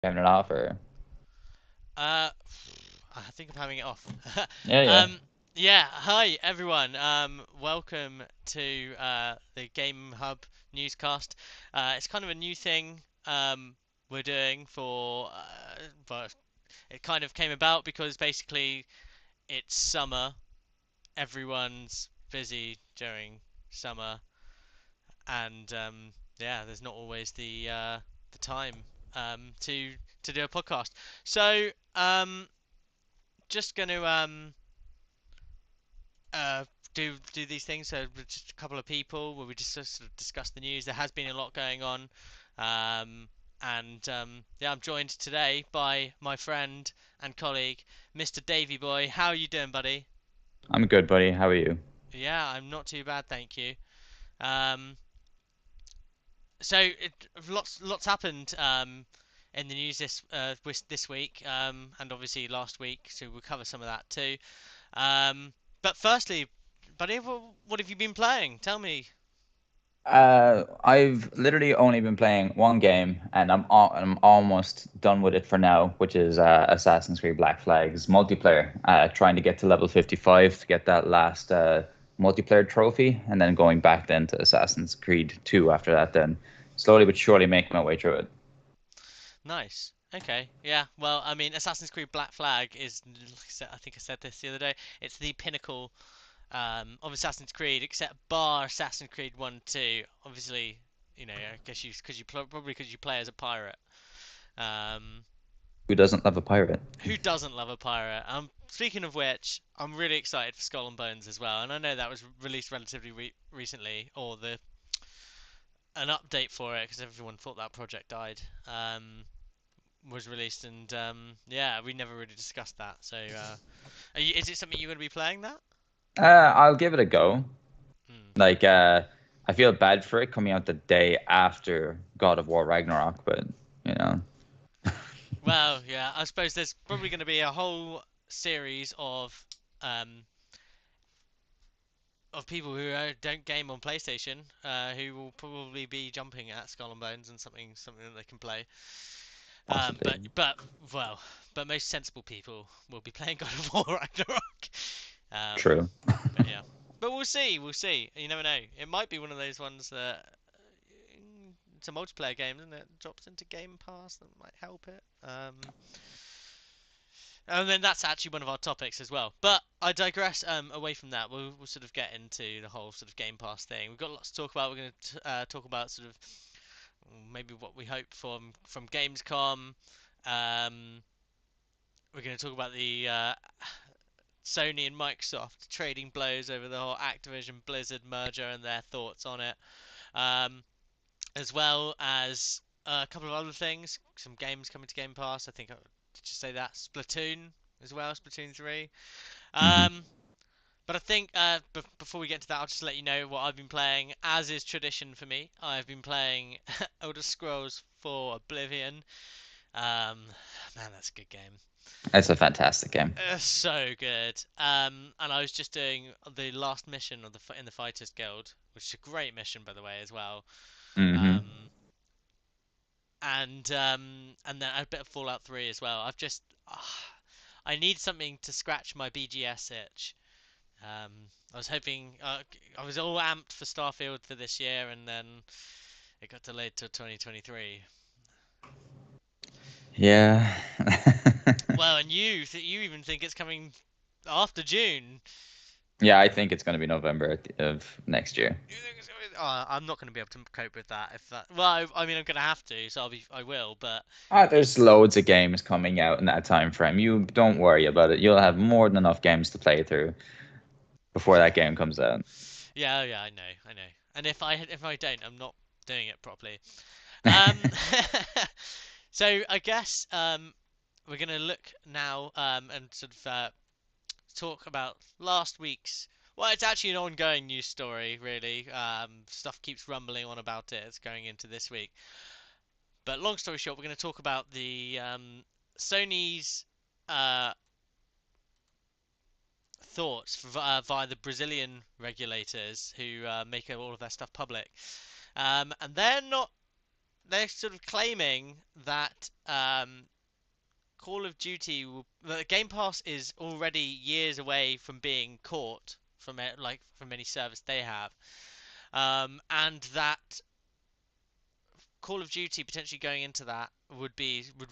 Having it off or Uh, I think I'm having it off. yeah, yeah. Um, yeah, hi everyone. Welcome to the Game Hub newscast. It's kind of a new thing we're doing but it kind of came about because basically it's summer. Everyone's busy during summer, and yeah, there's not always the time to do a podcast. So just going to uh, do these things. So we're just a couple of people where we just sort of discuss the news. There has been a lot going on, and yeah, I'm joined today by my friend and colleague, Mr. Davy Boy. How are you doing, buddy? I'm good, buddy. How are you? Yeah, I'm not too bad, thank you. Um, so lots happened in the news this week, and obviously last week. So we'll cover some of that too. Um, but firstly, buddy, what have you been playing? Tell me. I've literally only been playing one game, and I'm almost done with it for now, which is Assassin's Creed Black Flag's multiplayer. Trying to get to level 55 to get that last multiplayer trophy, and then going back then to Assassin's Creed 2 after that. Then slowly but surely making my way through it. Nice. Okay. Yeah. Well, I mean, Assassin's Creed Black Flag is, like I think I said this the other day. It's the pinnacle of Assassin's Creed, except bar Assassin's Creed 1, 2. Obviously, I guess probably because you play as a pirate. Um, Who doesn't love a pirate? who doesn't love a pirate? Speaking of which, I'm really excited for Skull and Bones as well, and I know that was released relatively recently, or the an update for it because everyone thought that project died. Was released, and yeah, we never really discussed that. So, is it something you're going to be playing that? I'll give it a go. Hmm. Like, I feel bad for it coming out the day after God of War Ragnarok, but you know, Well, yeah, I suppose there's probably going to be a whole series um, of people who don't game on PlayStation, who will probably be jumping at Skull and Bones and something that they can play. Um, possibly but but well, but most sensible people will be playing God of War Ragnarok. Um, true. but yeah, but we'll see. We'll see. You never know. It might be one of those ones that it's a multiplayer game, isn't it? Drops into Game Pass that might help it. And then that's actually one of our topics as well. But I digress. Away from that, we'll sort of get into the whole sort of Game Pass thing. We've got lots to talk about. We're going to talk about sort of maybe what we hope from Gamescom. Um, we're going to talk about the Sony and Microsoft trading blows over the whole Activision Blizzard merger and their thoughts on it, um, as well as a couple of other things. Some games coming to Game Pass. I think did you say that Splatoon as well? Splatoon 3. Hmm. Um, but I think before we get to that, I'll just let you know what I've been playing. As is tradition for me, I've been playing Elder Scrolls 4 Oblivion. Um, man, that's a good game. It's a fantastic game. So good. And I was just doing the last mission of in the Fighters Guild, which is a great mission by the way as well. Hmm. Um, and then a bit of Fallout 3 as well. I need something to scratch my BGS itch. I was hoping I was all amped for Starfield for this year, and then it got delayed till 2023. Yeah. Well, and you even think it's coming after June. Yeah, I think it's going to be November of next year. I'm not going to be able to cope with that. If that, well, I mean, I'm going to have to, so I will. But There's loads of games coming out in that time frame. You don't worry about it. You'll have more than enough games to play through before that game comes out. yeah, yeah, I know. And if I don't, I'm not doing it properly. Um, so I guess we're going to look now and sort of talk about last week's. Well, it's actually an ongoing news story, really. Stuff keeps rumbling on about it. It's going into this week. But long story short, we're going to talk about the Sony's uh, thoughts via the Brazilian regulators who make all of their stuff public. And they're not they're sort of claiming that Call of Duty the Game Pass is already years away from being caught from it, like from any service they have, and that Call of Duty potentially going into that would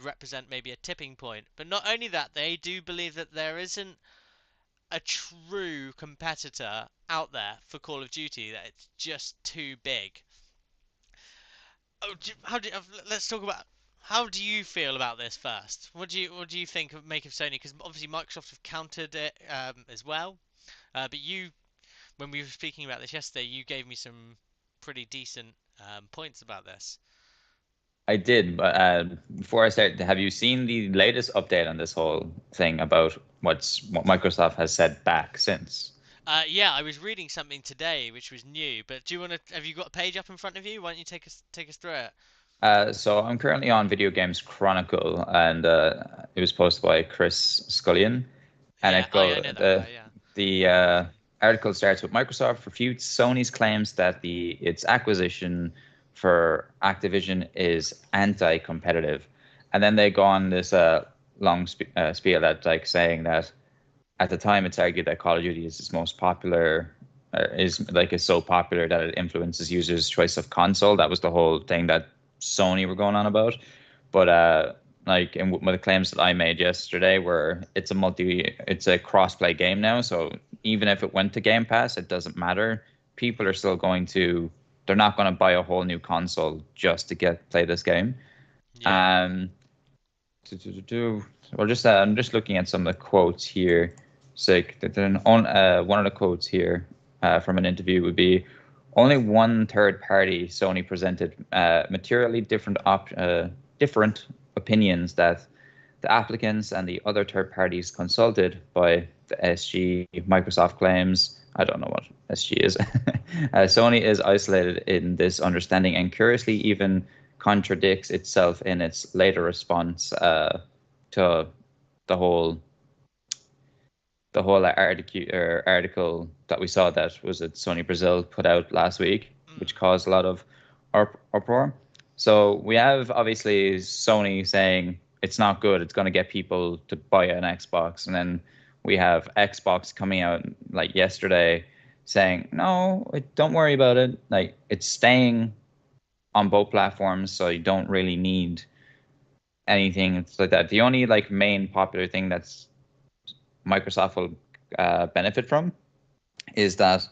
represent maybe a tipping point. But not only that, they do believe that there isn't a true competitor out there for Call of Duty, that it's just too big. Oh, let's talk about how do you feel about this first? What do you think of make of Sony? Because obviously Microsoft have countered it as well. But you, when we were speaking about this yesterday, you gave me some pretty decent points about this. I did, but before I start, have you seen the latest update on this whole thing about what Microsoft has said back since? Yeah, I was reading something today which was new. But do you want to? Have you got a page up in front of you? Why don't you take us through it? So I'm currently on Video Games Chronicle, and it was posted by Chris Scullion, and Yeah. it Oh, yeah, go I know that guy. Yeah. the article starts with Microsoft refutes Sony's claims that the its acquisition for Activision is anti-competitive, and then they go on this long spiel that like saying that at the time it's argued that Call of Duty is its most popular. Is so popular that it influences users' choice of console. That was the whole thing that Sony were going on about. But like in one of the claims that I made yesterday, where it's a cross-play game now. So even if it went to Game Pass, it doesn't matter. People are still they're not going to buy a whole new console just to play this game. Yeah. Um, well, I'm just looking at some of the quotes here. So one of the quotes here from an interview would be, only one third party Sony presented materially different opinions that the applicants and the other third parties consulted by the SG. Microsoft claims, I don't know what SG is. Sony is isolated in this understanding and curiously even contradicts itself in its later response to the whole article that we saw that was at Sony Brazil put out last week, which Mm. caused a lot of uproar. So we have obviously Sony saying it's not good, it's going to get people to buy an Xbox, and then we have Xbox coming out like yesterday saying no, don't worry about it. Like it's staying on both platforms, so you don't really need anything. It's like that. The only like main popular thing that's Microsoft will benefit from is that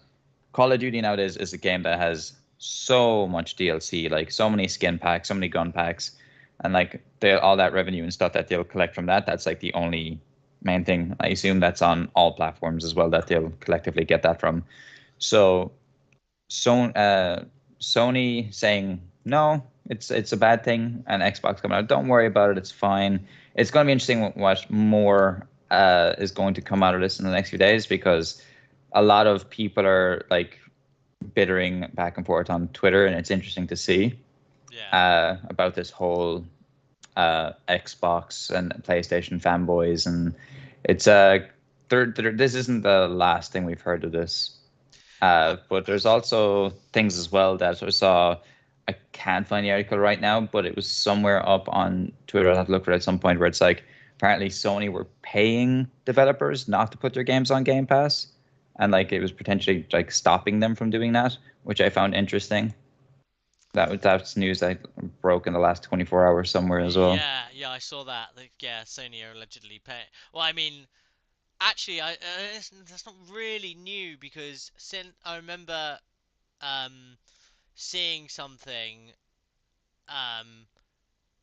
Call of Duty nowadays is a game that has so much DLC, like so many skin packs, so many gun packs, and like all that revenue and stuff that they'll collect from that. That's like the only main thing. I assume that's on all platforms as well that they'll collectively get that from. So, so Sony saying no, it's a bad thing, and Xbox coming out, don't worry about it, it's fine. It's going to be interesting what more is going to come out of this in the next few days because a lot of people are like bittering back and forth on Twitter, and it's interesting to see Yeah. about this whole Xbox and PlayStation fanboys, and it's this isn't the last thing we've heard of this. Uh, But there's also things as well that I saw. I can't find the article right now, but it was somewhere up on Twitter. I'll have to look for it at some point where it's like apparently Sony were paying developers not to put their games on Game Pass, and like it was potentially like stopping them from doing that, which I found interesting. That's news that broke in the last 24 hours somewhere as well. yeah, yeah, I saw that. Like, yeah, Sony are allegedly paying. Well, I mean, actually, that's not really new because since I remember um, seeing something, um,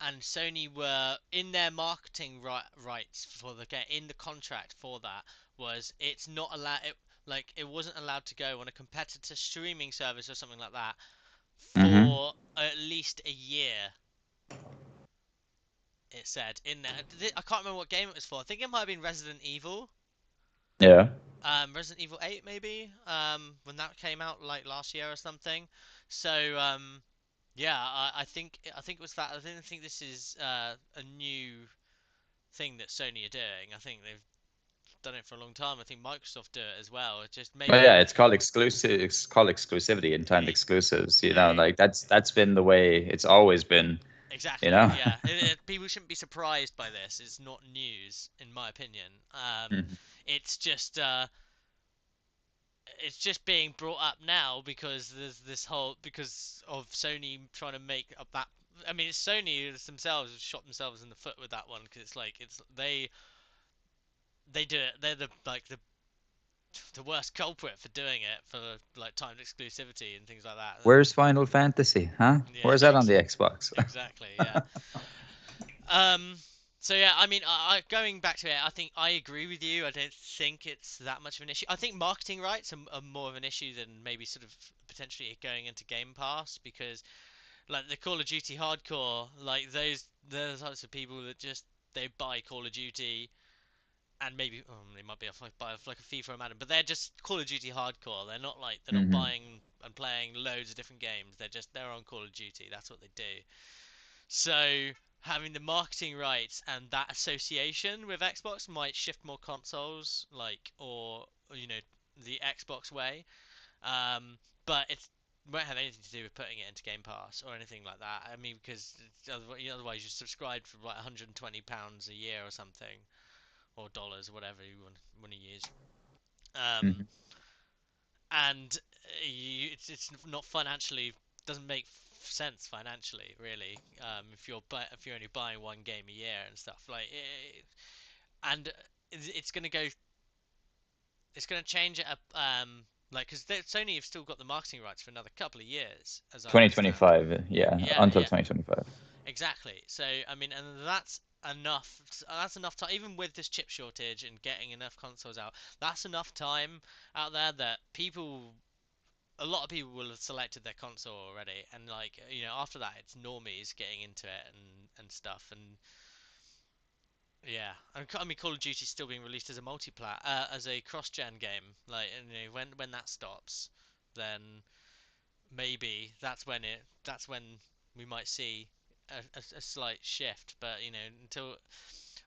and Sony were in their marketing rights for the game in the contract for that was it's not allowed. It wasn't allowed to go on a competitor streaming service or something like that Hmm. for at least a year. It said in there. I can't remember what game it was for. I think it might have been Resident Evil. Yeah. Resident Evil 8 maybe. When that came out like last year or something. So yeah, I think it was that. I didn't think this is a new thing that Sony are doing. I think they've done it for a long time. I think Microsoft do it as well. It just Well, maybe yeah, it's called exclusive. It's called exclusivity and timed e- exclusives. You know, e- like that's been the way it's always been. You exactly. know. Yeah, people shouldn't be surprised by this. It's not news, in my opinion. Mhm. It's just it's just being brought up now because there's this whole because of Sony trying to make up that. I mean, it's Sony themselves have shot themselves in the foot with that one because it's like it's they do it. They're the worst culprit for doing it for like timed exclusivity and things like that. Where's Final Fantasy? Huh? Yeah, Where's that on the Xbox? exactly. Yeah. Um. So yeah, I mean, going back to it, I think I agree with you. I don't think it's that much of an issue. I think marketing rights are more of an issue than maybe sort of potentially it going into Game Pass because like the Call of Duty hardcore, like they're the types of people that just they buy Call of Duty and maybe they might be buy like a FIFA or Madden, but they're just Call of Duty hardcore. They're not Hmm. buying and playing loads of different games. They're on Call of Duty. That's what they do. So having the marketing rights and that association with Xbox might shift more consoles, like or the Xbox way. Um, but it won't have anything to do with putting it into Game Pass or anything like that. I mean, because otherwise you subscribe for like £120 a year or something, or dollars, or whatever you want to use. Um, Hmm. and it's not financially doesn't make sense financially really if you're only buying one game a year and stuff and it's gonna go it's gonna change it up like because Sony have still got the marketing rights for another couple of years as I understand. 2025. Yeah, Yeah, until yeah, 2025. exactly. So I mean, and enough. That's enough time. Even with this chip shortage and getting enough consoles out, that's enough time out there that a lot of people will have selected their console already, and like after that, it's normies getting into it and stuff, and yeah, and I mean, Call of Duty's still being released as a as a cross-gen game. Like, and, when that stops, then maybe that's when we might see a slight shift. But until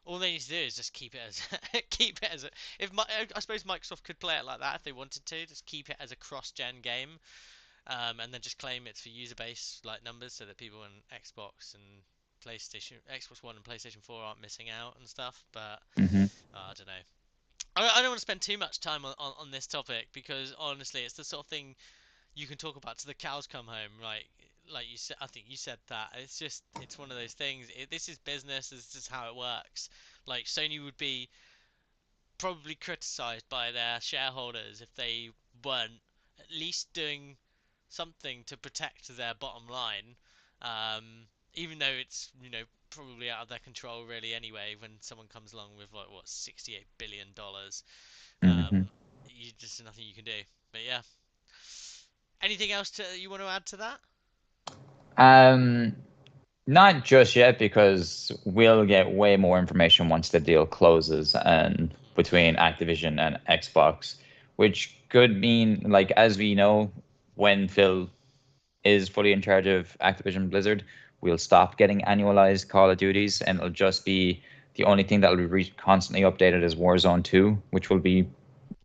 all they need to do is just keep it as keep it as a if I suppose Microsoft could play it like that if they wanted to, just keep it as a cross-gen game, and then just claim it's for user base like numbers so that people on Xbox One and PlayStation 4 aren't missing out and stuff. But Hmm. I don't know. I don't want to spend too much time on this topic because honestly, it's the sort of thing you can talk about till the cows come home. Like you said, I think you said that. It's one of those things. This is business. This is how it works. Like Sony would be probably criticized by their shareholders if they weren't at least doing something to protect their bottom line. Even though it's probably out of their control really anyway. When someone comes along with like what $68 billion, Hmm. you just nothing you can do. But yeah, anything else you want to add to that? Um, Not just yet, because we'll get way more information once the deal closes and Hmm. between Activision and Xbox, which could mean, like, as we know, when Phil is fully in charge of Activision Blizzard, we'll stop getting annualized Call of Duties, and it'll just be the only thing that will be constantly updated is Warzone 2, which will be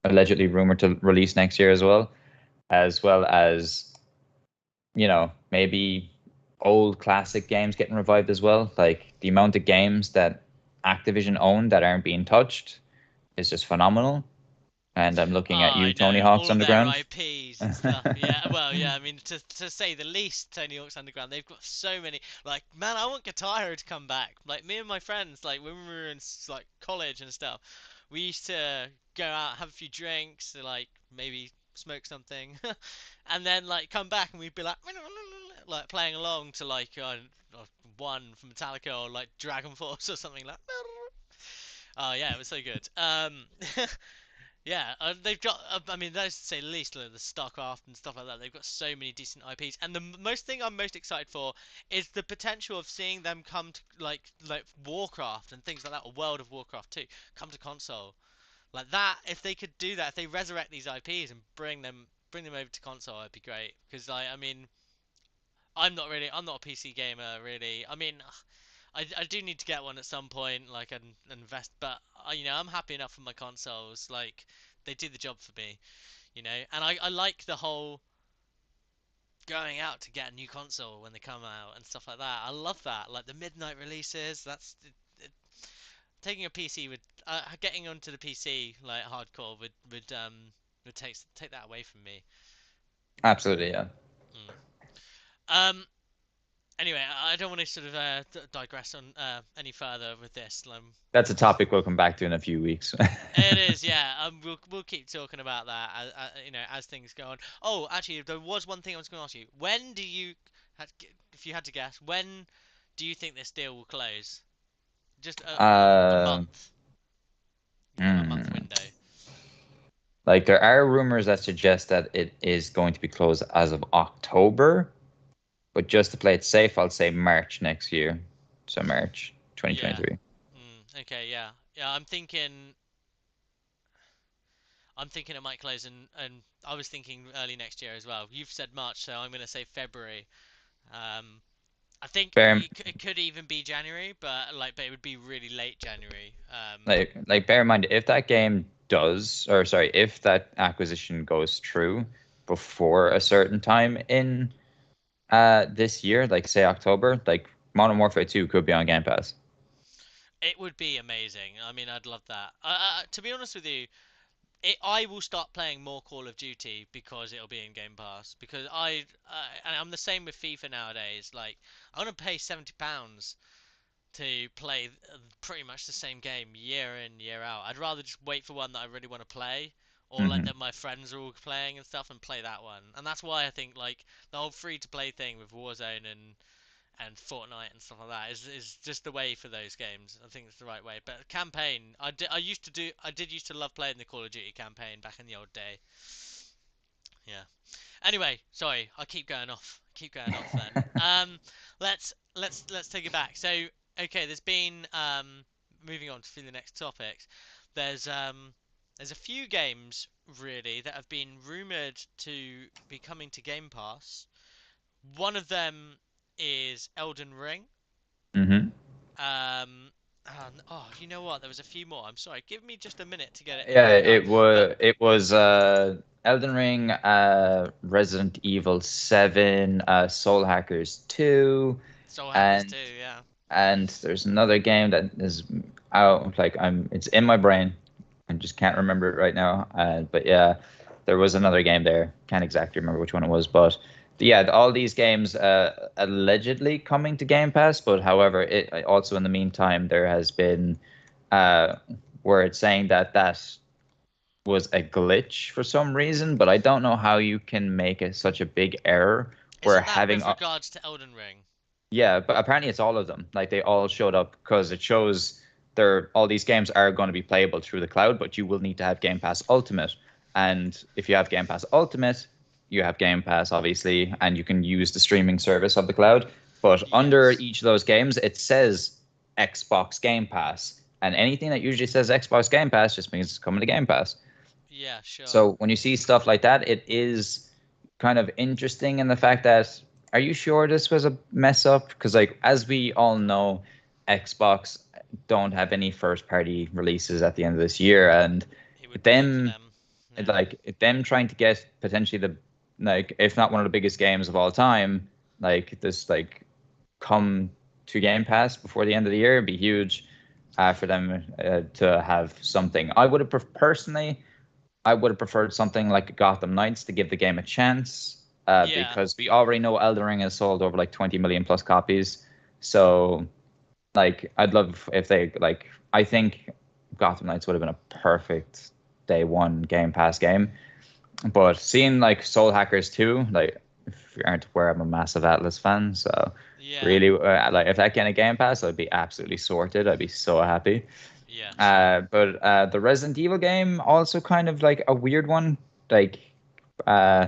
allegedly rumored to release next year as well as maybe old classic games getting revived as well. Like the amount of games that Activision own that aren't being touched is just phenomenal. And I'm Oh, looking at you, I Tony know Hawk's all of their Underground. IPs and stuff. Yeah, well, yeah. I mean, to say the least, Tony Hawk's Underground. They've got so many. Like, man, I want Guitar Hero to come back. Like me and my friends, like when we were in like college and stuff, we used to go out, have a few drinks, like maybe smoke something, and then like come back and we'd be like playing along to like one from Metallica or like Dragon Force or something like. Oh yeah, it was so good. Yeah, they've got. I mean, those to say the least, like the StarCraft and stuff like that. They've got so many decent IPs, and the most thing I'm most excited for is the potential of seeing them come to like Warcraft and things like that, or World of Warcraft too, come to console like that. If they could do that, if they resurrect these IPs and bring them over to console, it'd be great. Because I mean, I'm not a PC gamer really. I mean, I do need to get one at some point, like and invest. But I'm happy enough with my consoles. Like they do the job for me, And I like the whole going out to get a new console when they come out and stuff like that. I love that. Like the midnight releases. Taking a PC would getting onto the PC like hardcore would take that away from me. Absolutely, yeah. Mm. Um. Anyway, I don't want to sort of digress on any further with this. That's a topic we'll come back to in a few weeks. It is, yeah. We'll keep talking about that as things go on. Oh, actually, there was one thing I was going to ask you. When do you, if you had to guess, when do you think this deal will close? Just a uh, month. A month hmm. window. Like there are rumors that suggest that it is going to be closed as of October, but just to play it safe, I'll say March next year. So March Yeah. 2023. Okay. Yeah. Yeah. I'm thinking it might close, and I was thinking early next year as well. You've said March, so I'm going to say February. Um, I think Bear it could even be January, but it would be really late January. bear in mind if that game does, or sorry, if that acquisition goes through before a certain time in this year, like say October, like Modern Warfare 2 could be on Game Pass. It would be amazing. I mean, I'd love that. To be honest with you, I will start playing more Call of Duty because it'll be in Game Pass. Because and I'm the same with FIFA nowadays. Like, I want to pay £70 to play pretty much the same game year in, year out. I'd rather just wait for one that I really want to play, or like Hmm. that my friends are all playing and stuff, and play that one. And that's why I think like the whole free to play thing with Warzone and Fortnite and stuff like that is just the way for those games. I think it's the right way. But campaign, I did used to love playing the Call of Duty campaign back in the old day. Yeah. Anyway, sorry, I keep going off. Keep going off then. Let's take it back. So, okay, there's been moving on to the next topics. There's a few games really that have been rumored to be coming to Game Pass. One of them is Elden Ring. Hmm. You know what? There was a few more. I'm sorry. Give me just a minute to Yeah, get it up. But it was Elden Ring, Resident Evil 7, Soul Hackers 2, Soul Hackers and 2, yeah. there's another game that is out like it's in my brain. I just can't remember it right now. But yeah, there was another game there. Can't exactly remember which one it was, but yeah, all these games allegedly coming to Game Pass, but however, it also in the meantime there has been uh word saying that was a glitch for some reason, but I don't know how you can make it such a big error where Isn't that having with regards to Elden Ring? yeah, but apparently it's all of them. Like they all showed up because it shows all these games are going to be playable through the cloud, but you will need to have Game Pass Ultimate. And if you have Game Pass Ultimate, you have Game Pass obviously, and you can use the streaming service of the cloud. But under Yes. each of those games, it says Xbox Game Pass, and anything that usually says Xbox Game Pass just means it's coming to Game Pass. Yeah, sure. So when you see stuff like that, it is kind of interesting in the fact that are you sure this was a mess up? Because like as we all know, Xbox don't have any first party releases at the end of this year, and It would be good for them them. Yeah. them trying to get potentially the like if not one of the biggest games of all time, like this like come to Game Pass before the end of the year would be huge for them to have something. Personally. I would have preferred something like Gotham Knights to give the game a chance, Yeah. because we already know Elden Ring has sold over like 20 million plus copies. So, like, I'd love if they like. I think Gotham Knights would have been a perfect day one Game Pass game. But seeing like Soul Hackers 2, like, if you aren't aware, I'm a massive Atlas fan, so Yeah. really, like, if that kind of Game Pass, I'd be absolutely sorted. I'd be so happy. Yeah, sure. But the Resident Evil game also kind of like a weird one, like uh,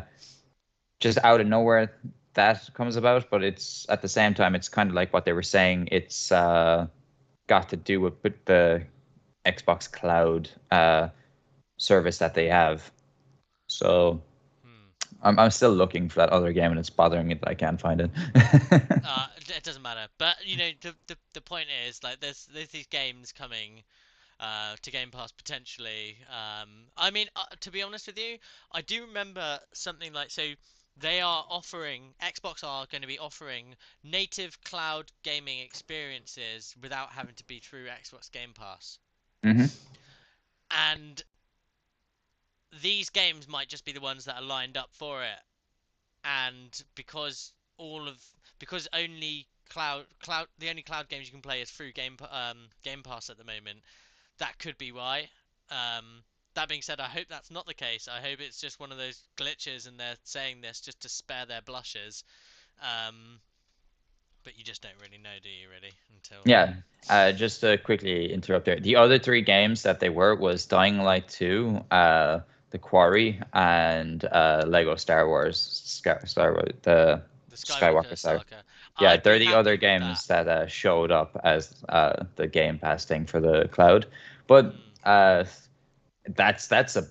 just out of nowhere that comes about. But it's at the same time, it's kind of like what they were saying. It's got to do with the Xbox Cloud service that they have. So Hmm. I'm still looking for that other game, and it's bothering me that I can't find it. It doesn't matter. But you know, the point is like there's these games coming to Game Pass potentially. I mean, to be honest with you, I do remember something like so. They are offering Xbox are going to be offering native cloud gaming experiences without having to be through Xbox Game Pass. Hmm. And these games might just be the ones that are lined up for it. And because only cloud the only cloud games you can play is through Game Pass at the moment, that could be why. Um, that being said, I hope that's not the case. I hope it's just one of those glitches and they're saying this just to spare their blushes. Um, but you just don't really know, do you? Really, until Yeah. Just to quickly interrupt there. The other three games that they were was Dying Light 2, The Quarry, and Lego Star Wars, the the Skywalker Skywalker Saga. saga, Yeah, I'd be they're the other happy with that. games that showed up as the Game Pass thing for the cloud. But Mm, that's a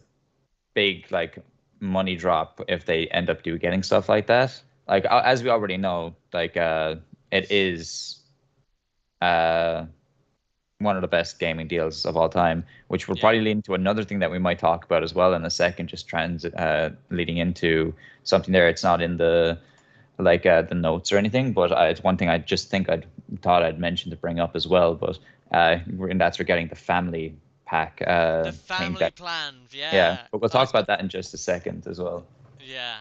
big like money drop if they end up getting stuff like that. Like as we already know, like it is uh one of the best gaming deals of all time, which will yeah. probably lead into another thing that we might talk about as well in a second, just leading into something there. It's not in the notes or anything, but it's one thing I just think I thought I'd mention to bring up as well. But and that's regarding the family pack The thing family that plan, yeah, yeah. but we'll I talk was about that in just a second as well. Yeah,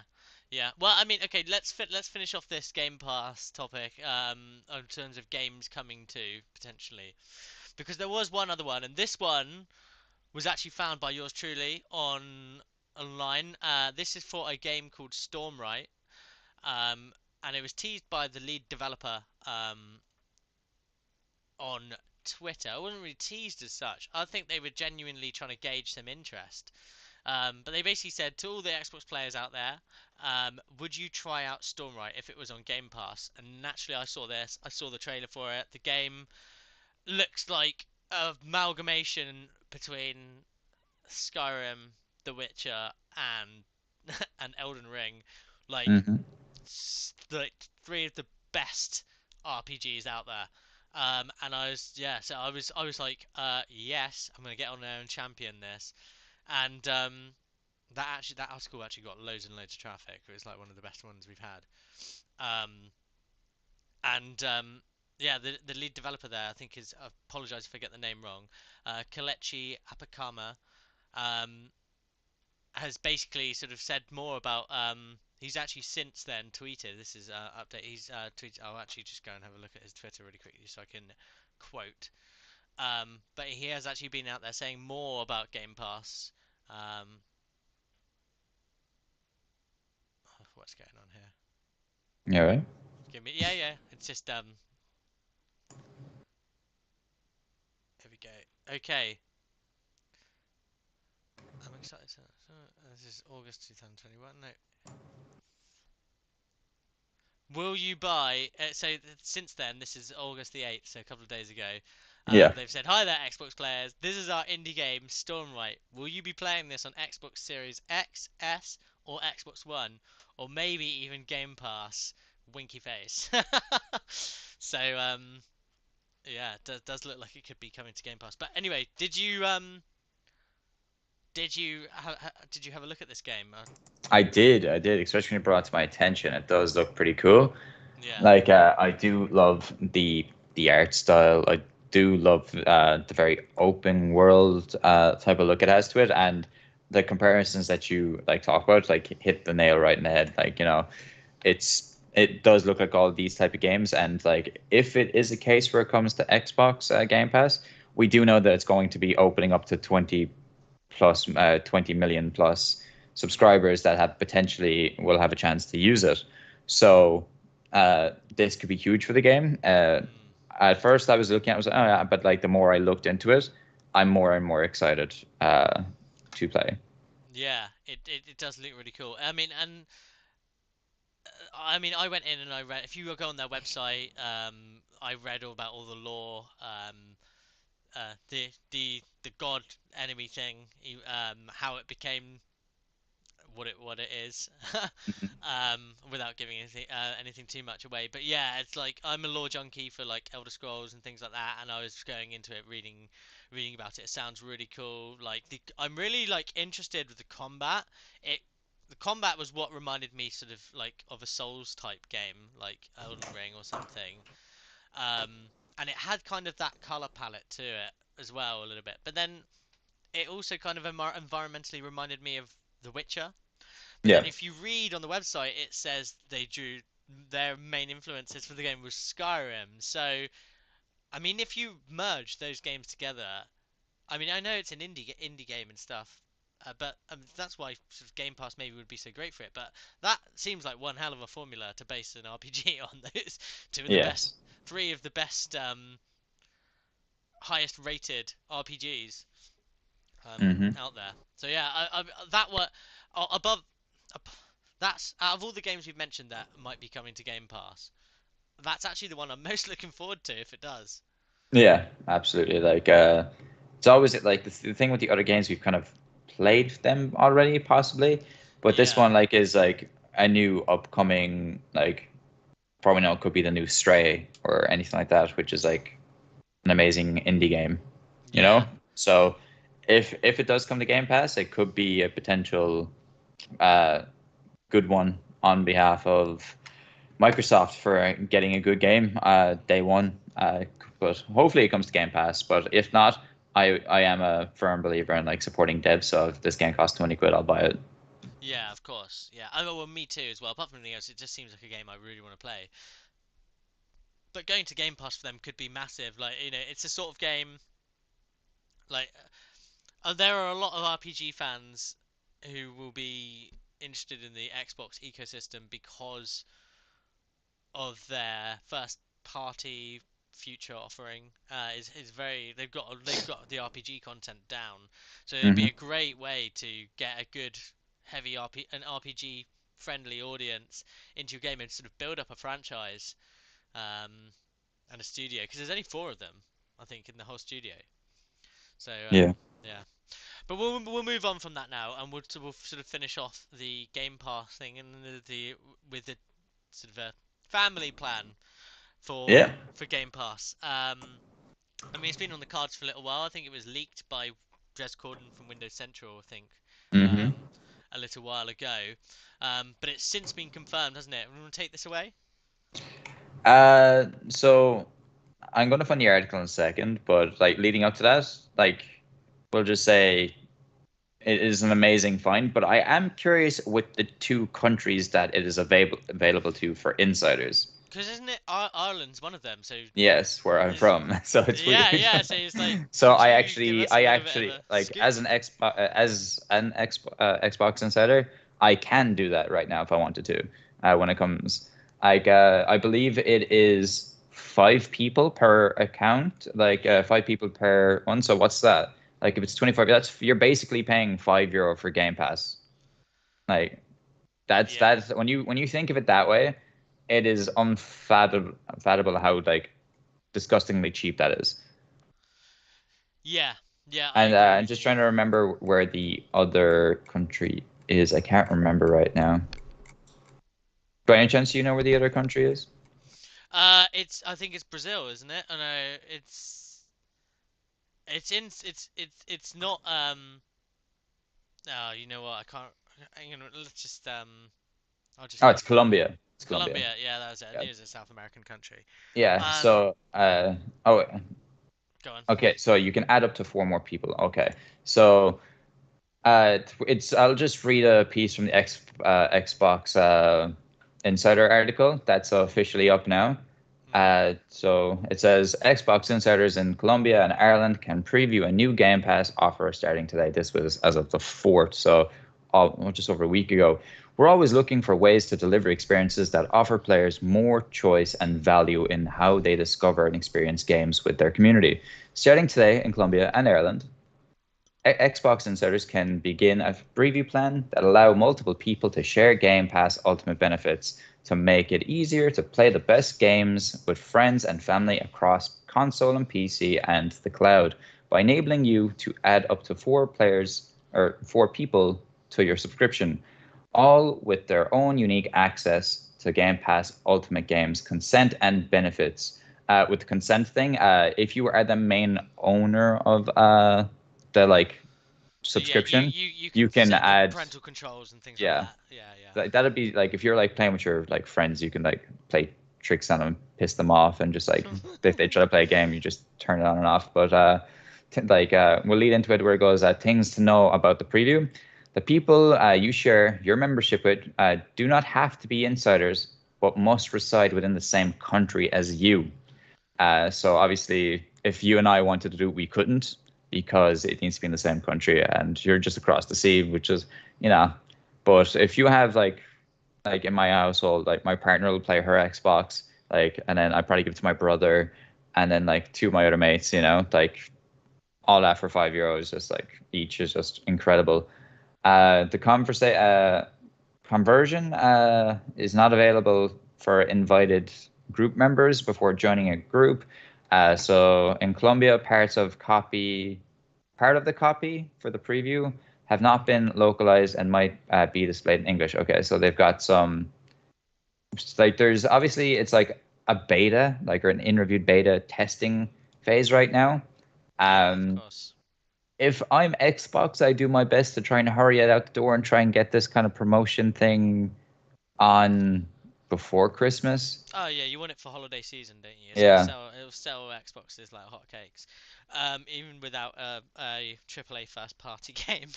yeah. Well, I mean, okay. Let's finish off this Game Pass topic. In terms of games coming to potentially, because there was one other one, and this one was actually found by yours truly on online. This is for a game called Stormlight, um, and it was teased by the lead developer on Twitter. I wasn't really teased as such. I think they were genuinely trying to gauge some interest. But they basically said to all the Xbox players out there, would you try out Stormlight if it was on Game Pass? And naturally, I saw this. I saw the trailer for it. The game looks like an amalgamation between Skyrim, The Witcher, and and Elden Ring. Like, Hmm. like three of the best RPGs out there. And I was yeah, so I was like, yes, I'm gonna get on there and champion this. And that article actually got loads and loads of traffic. It was like one of the best ones we've had. Um, and yeah, the lead developer there, I think is I apologise if I get the name wrong. Kelechi Apakama um, has basically sort of said more about. He's actually since then tweeted. This is update. He's tweeted. I'll actually just go and have a look at his Twitter really quickly so I can quote. But he has actually been out there saying more about Game Pass. Um, what's going on here? Yeah, right. Give me, yeah, yeah. It's just here we go. Okay, I'm excited. This is August 2021. No, will you buy? Since then, this is August the 8th, so a couple of days ago. Yeah. They've said, "Hi there, Xbox players. This is our indie game, Stormlight. Will you be playing this on Xbox Series X, S, or Xbox One, or maybe even Game Pass?" Winky face. So yeah, it does look like it could be coming to Game Pass. But anyway, did you have a look at this game? I did, especially when it brought it to my attention. It does look pretty cool. Yeah. Like I do love the art style. I do love the very open world type of look it has to it, and the comparisons that you like talk about like hit the nail right in the head. Like it does look like all these type of games, and like if it is a case where it comes to Xbox Game Pass, we do know that it's going to be opening up to 20 million plus Mm, subscribers that have potentially will have a chance to use it. So this could be huge for the game. mm. At first, I was looking at it, I was like, oh yeah, but like the more I looked into it, I'm more and more excited to play. Yeah, it does look really cool. I mean, I went in and I read. If you go on their website, I read all about all the lore, the god enemy thing, how it became what it is, Mhm. without giving anything too much away. But yeah, it's like I'm a lore junkie for like Elder Scrolls and things like that, and I was going into it reading about it. It sounds really cool. Like I'm really like interested with the combat. It the combat was what reminded me sort of like of a Souls type game, like Elden Ring or something. And it had kind of that color palette to it as well a little bit. But then it also kind of environmentally reminded me of The Witcher. But then Yeah. if you read on the website, it says they drew their main influences for the game was Skyrim. So, I mean, if you merge those games together, I mean, I know it's an indie game and stuff, but that's why sort of Game Pass maybe would be so great for it. But that seems like one hell of a formula to base an RPG on. Those two of the best, Yes. three of the best, highest rated RPGs Hmm. out there. So yeah, that were above. That's out of all the games we've mentioned that might be coming to Game Pass. That's actually the one I'm most looking forward to if it does. Yeah, absolutely. Like, it's always like the thing with the other games, we've kind of played them already, possibly, but this Yeah, one like is like a new upcoming, like probably now it could be the new Stray or anything like that, which is like an amazing indie game, you yeah, know? So if it does come to Game Pass, it could be a potential uh good one on behalf of Microsoft for getting a good game day one. But hopefully it comes to Game Pass. But if not, I am a firm believer in like supporting devs. So if this game costs 20 quid, I'll buy it. yeah. Of course, yeah. Oh, well, me too as well. Apart from anything else, it just seems like a game I really want to play. But going to Game Pass for them could be massive. Like it's a sort of game like there are a lot of RPG fans who will be interested in the Xbox ecosystem because of their first party future offering is very they've got the RPG content down, so it'd be Hmm. a great way to get a good heavy an RPG friendly audience into your game and sort of build up a franchise um, and a studio because there's only four of them I think in the whole studio. So Yeah. yeah, but we'll move on from that now and we'll sort of finish off the Game Pass thing and the with the sort of a family plan Yeah. for Game Pass. I mean, it's been on the cards for a little while. I think it was leaked by Jez Corden from Windows Central, I think, Hmm. um, a little while ago. But it's since been confirmed, hasn't it? Want to take this away? So I'm gonna find the article in a second, but like leading up to that, like we'll just say it is an amazing find. But I am curious with the two countries that it is available to for insiders. Because isn't it Ireland's one of them? So Yes, where I'm is from, so it's yeah, weird. yeah. So it's like, So could you give us a I little bit of actually a like scoop? as an Xbox insider, I can do that right now if I wanted to. When it comes, like, I believe it is 5 people per account, like Yeah, 5 people per one. So what's that? Like, if it's 25, that's you're basically paying €5 for Game Pass. Like, yeah, that's when you think of it that way, it is unfathomable how like disgustingly cheap that is. yeah, yeah. I And agree I'm with just you. trying to remember where the other country is. I can't remember right now. By any chance, do you know where the other country is? It's I think it's Brazil, isn't it? Oh no, it's not Oh, you know what? I can't. Hang on, let's just I'll just Oh, look it's for it. Colombia. It's Colombia. Colombia, yeah, that was it. I Yeah. knew it was a South American country. Yeah. Um, So, oh, go on. okay. So you can add up to 4 more people. Okay. So, it's. I'll just read a piece from the Xbox Insider article that's officially up now. Hmm. So it says Xbox insiders in Colombia and Ireland can preview a new Game Pass offer starting today. This was as of the 4th, so just over a week ago. We're always looking for ways to deliver experiences that offer players more choice and value in how they discover and experience games with their community. Starting today in Colombia and Ireland, Xbox insiders can begin a preview plan that allow multiple people to share Game Pass Ultimate benefits to make it easier to play the best games with friends and family across console and PC and the cloud by enabling you to add up to 4 players or 4 people to your subscription. all with their own unique access to Game Pass Ultimate Games consent and benefits. With the consent thing, if you are the main owner of the like So yeah, you subscription, you you you can can set the add, parental controls and things like yeah, that. Yeah, yeah. that'd be like if you're like playing with your like friends, you can like play tricks on them, piss them off, and just like if they try to play a game, you just turn it on and off. But we'll lead into it where it goes. Things to know about the preview: the people you share your membership with do not have to be insiders, but must reside within the same country as you. So obviously, if you and I wanted to do it, we couldn't because it needs to be in the same country, and you're just across the sea, which is, you know. But if you have like in my household, like my partner will play her Xbox, like, and then I probably give it to my brother, and then like two of my other mates, like all that for €5, just like each is just incredible. The conversion is not available for invited group members before joining a group. So in Colombia, part of the copy for the preview have not been localized and might be displayed in English. Okay, so they've got some like there's obviously it's like a beta, like or an in-reviewed beta testing phase right now. Yeah, of Um, course. if I'm Xbox, I do my best to try and hurry it out the door and try and get this kind of promotion thing on before Christmas. Oh yeah, you want it for holiday season, don't you? It's gonna Yeah. sell. It'll sell Xboxes like hotcakes, even without a AAA first party game.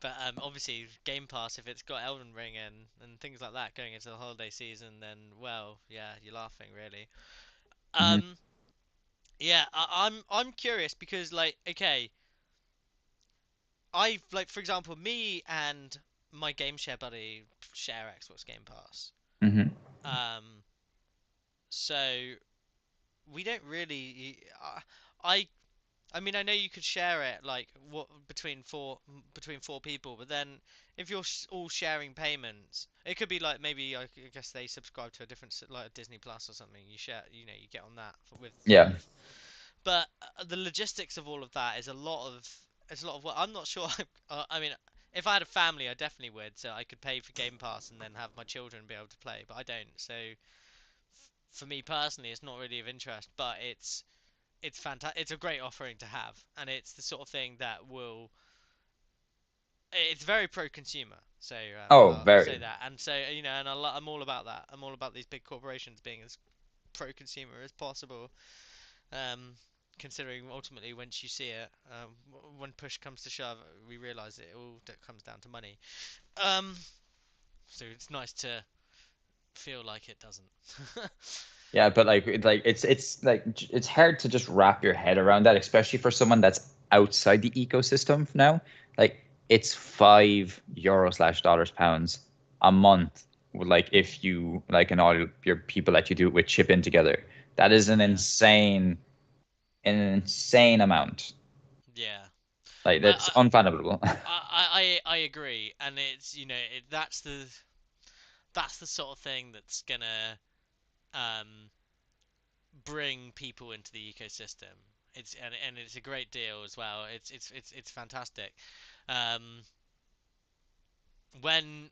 But obviously Game Pass, if it's got Elden Ring and things like that going into the holiday season, then well, yeah, you're laughing really. Hmm. Um, yeah, I'm curious because like, okay, I like for example, me and my game share buddy share Xbox Game Pass. Hmm. Um, so we don't really. I I mean, I know you could share it like what between four people, but then if you're all sharing payments, it could be like maybe I guess they subscribe to a different like Disney Plus or something. You share, you get on that with Yeah. five. But the logistics of all of that is a lot of it's a lot of work. I'm not sure. I mean, if I had a family, I definitely would. So I could pay for Game Pass and then have my children be able to play. But I don't. So for me personally, it's not really of interest. But it's fantastic. It's a great offering to have, and it's the sort of thing that will. It's very pro-consumer, so Oh, I'll say very. that. And so and I'm all about that. I'm all about these big corporations being as pro-consumer as possible. Um, Considering ultimately, once you see it, when push comes to shove, we realise it all comes down to money. Um, so it's nice to feel like it doesn't. Yeah, but it's like it's hard to just wrap your head around that, especially for someone that's outside the ecosystem now. Like it's €5 slash dollars pounds a month. Like if you like and all your people that you do it with chip in together. That is Yeah, an insane amount. yeah. Like that's I, unfathomable. I agree, and it's that's the sort of thing that's gonna um, bring people into the ecosystem. And it's a great deal as well. It's fantastic. Um, when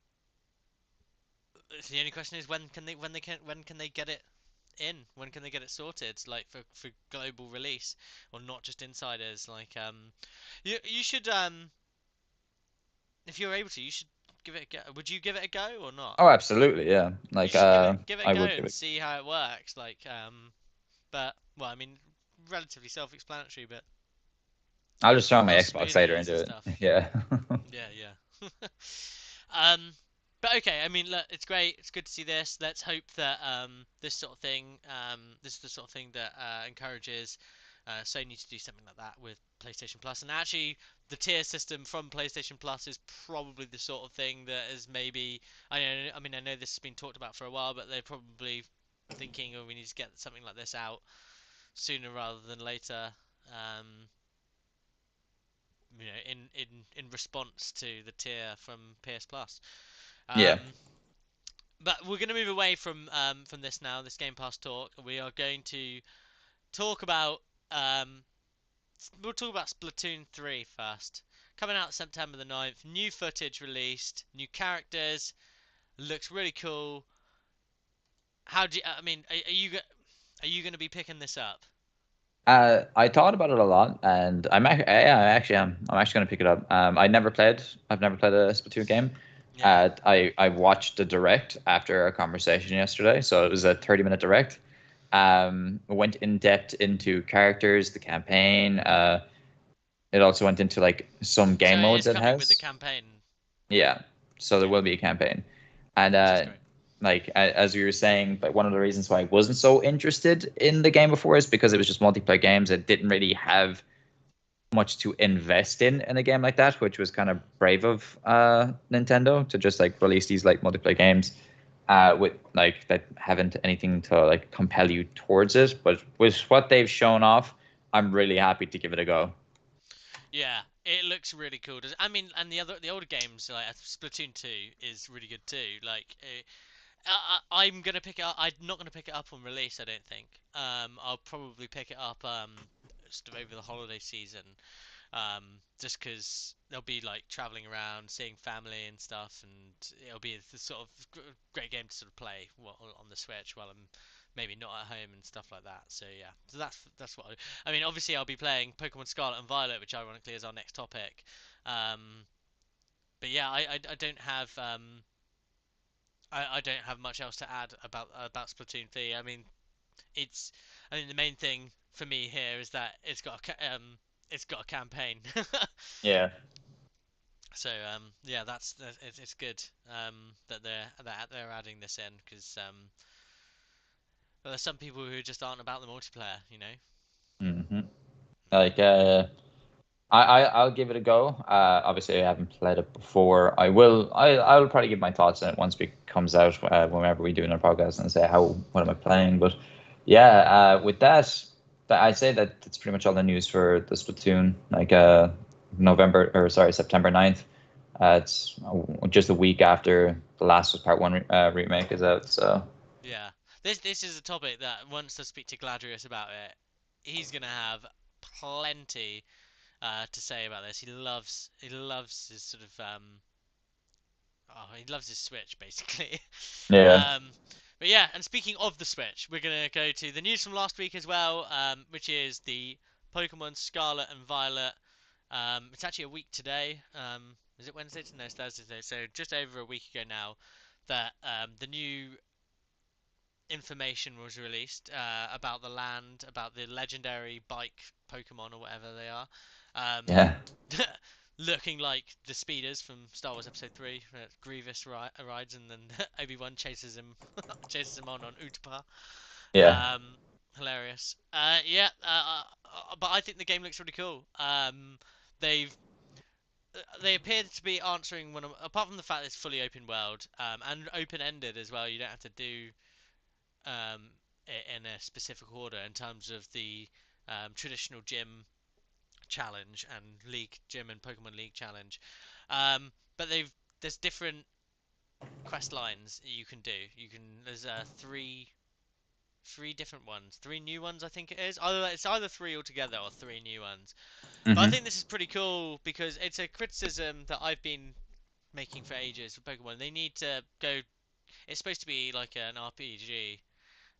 the only question is when can they get it in? When can they get it sorted? Like for global release or not just insiders? Like you should if you're able to, you should give it a go. Would you give it a go or not? Oh, absolutely, yeah. You Like should give it a I go would give and it. see how it works. Like but well, I mean, relatively self-explanatory, but I'll just throw my how Xbox smooth it later is into and it. stuff. Yeah. Yeah, yeah. um, but okay, I mean, look, it's great. It's good to see this. Let's hope that this sort of thing, this is the sort of thing that encourages Sony to do something like that with PlayStation Plus. And actually, the tier system from PlayStation Plus is probably the sort of thing that is maybe. I mean, I know this has been talked about for a while, but they're probably thinking, oh, we need to get something like this out sooner rather than later. Um, in response to the tier from PS Plus. Yeah. Um, but we're going to move away from this now, this Game Pass talk. We are going to talk about we'll talk about Splatoon 3 first. coming out September the 9th. New footage released, new characters. Looks really cool. How do you, I mean, are you going to be picking this up? I thought about it a lot, and yeah, I actually am. I'm actually going to pick it up. I've never played a Splatoon game. Yeah. I watched the direct after our conversation yesterday, so it was a 30-minute direct. Went in depth into characters, the campaign. It also went into like some So game it modes is it coming with the has. campaign. Yeah, so there Okay, will be a campaign, and which is great. like as you were saying, like one of the reasons why I wasn't so interested in the game before is because it was just multiplayer games. It didn't really have much to invest in a game like that, which was kind of brave of Nintendo to just like release these like multiplayer games with like that haven't anything to like compel you towards it. But with what they've shown off, I'm really happy to give it a go. Yeah, it looks really cool. I mean, and the older games like Splatoon 2 is really good too. Like, I'm gonna pick it up. I'm not gonna pick it up on release, I don't think. I'll probably pick it up just over the holiday season. Just because they'll be like traveling around, seeing family and stuff, and it'll be the sort of great game to sort of play on the Switch while I'm maybe not at home and stuff like that. So yeah, so that's what I mean. Obviously, I'll be playing Pokemon Scarlet and Violet, which ironically is our next topic. Um, but yeah, I don't have I don't have much else to add about Splatoon 3. I mean, it's I think the main thing for me here is that it's got a campaign. Yeah. So yeah, it's good that they're adding this in because there's some people who just aren't about the multiplayer, you know. hmm Like I'll give it a go. Obviously I haven't played it before. I'll probably give my thoughts on it once it comes out, whenever we do another podcast and say how what am I playing. But yeah, with that I'd say that that's pretty much all the news for the Splatoon. Like November or sorry September 9th. It's just a week after the Last of Us Part One remake is out. So Yeah, this is a topic that once I speak to Gladrius about it, he's gonna have plenty to say about this. He loves his sort of he loves his Switch basically. yeah, um, but yeah, and speaking of the Switch, we're gonna go to the news from last week as well, which is the Pokemon Scarlet and Violet. It's actually a week today. Is it Wednesday? No, it's Thursday today. So just over a week ago now, that the new information was released about the land, about the legendary bike Pokemon or whatever they are. Um, yeah, looking like the speeders from Star Wars Episode 3. Grievous rides and then Obi-Wan chases him on Utapau. yeah, Hilarious. Yeah, but I think the game looks really cool. They've they appear to be answering one of, apart from the fact that it's fully open world and open-ended as well. You don't have to do um, in a specific order in terms of the traditional gym challenge and league gym and Pokemon League challenge. But there's different quest lines you can do. There's three different ones, three new ones I think it is. It's either three altogether or three new ones. But I hmm think this is pretty cool because it's a criticism that I've been making for ages for Pokemon. They need to go. It's supposed to be like an RPG,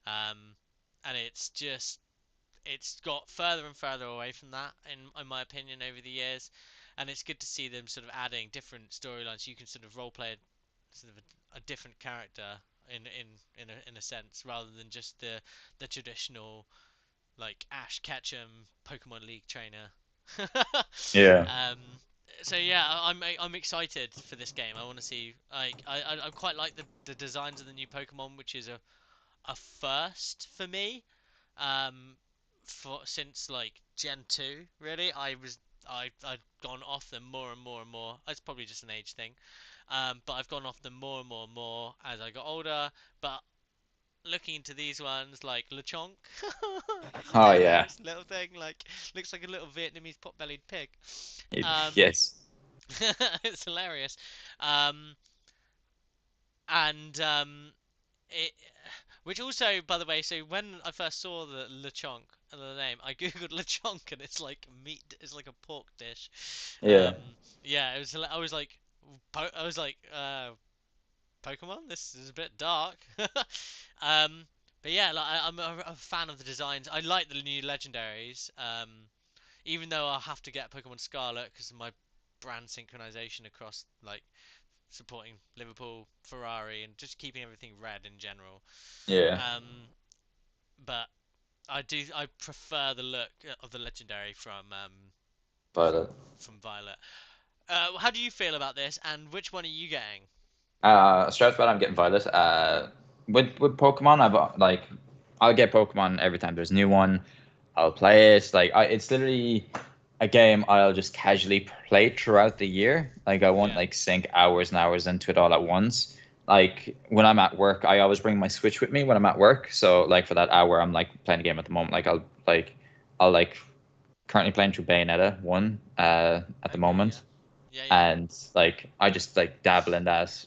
um, and it's got further and further away from that in my opinion over the years, and it's good to see them sort of adding different storylines. You can sort of role play sort of a different character in a sense rather than just the traditional like Ash Ketchum Pokemon League trainer. yeah, um, so yeah, I'm excited for this game. I want to see like I quite like the designs of the new Pokemon, which is a first for me. Um, for since like Gen 2, really, I've gone off them more and more and more. It's probably just an age thing. But I've gone off them more and more and more as I got older. But looking into these ones like Lechonk, oh yeah, hilarious little thing, like looks like a little Vietnamese pot-bellied pig. it, Um, yes, it's hilarious. Um, and it Which also, by the way, so when I first saw the Lechonk and the name, I googled Lechonk and it's like meat, it's like a pork dish. Yeah, Yeah, it was. I was like, I was like, Pokemon. This is a bit dark. um, but yeah, like I'm a fan of the designs. I like the new legendaries. Even though I'll have to get Pokemon Scarlet because of my brand synchronization across like supporting Liverpool, Ferrari, and just keeping everything red in general. yeah, Um, but I prefer the look of the legendary but from Violet. How do you feel about this, and which one are you getting? Stress bet I'm getting Violet. With Pokemon, I'll get Pokemon every time there's a new one. I'll play it. It's literally a game I'll just casually play throughout the year. Like I won't Yeah, like sink hours and hours into it all at once. Like when I'm at work, I always bring my Switch with me when I'm at work. So like for that hour, I'm like playing a game at the moment. I'll currently playing through Bayonetta 1 at the okay, yeah, moment, yeah, yeah, and like I just like dabble in that,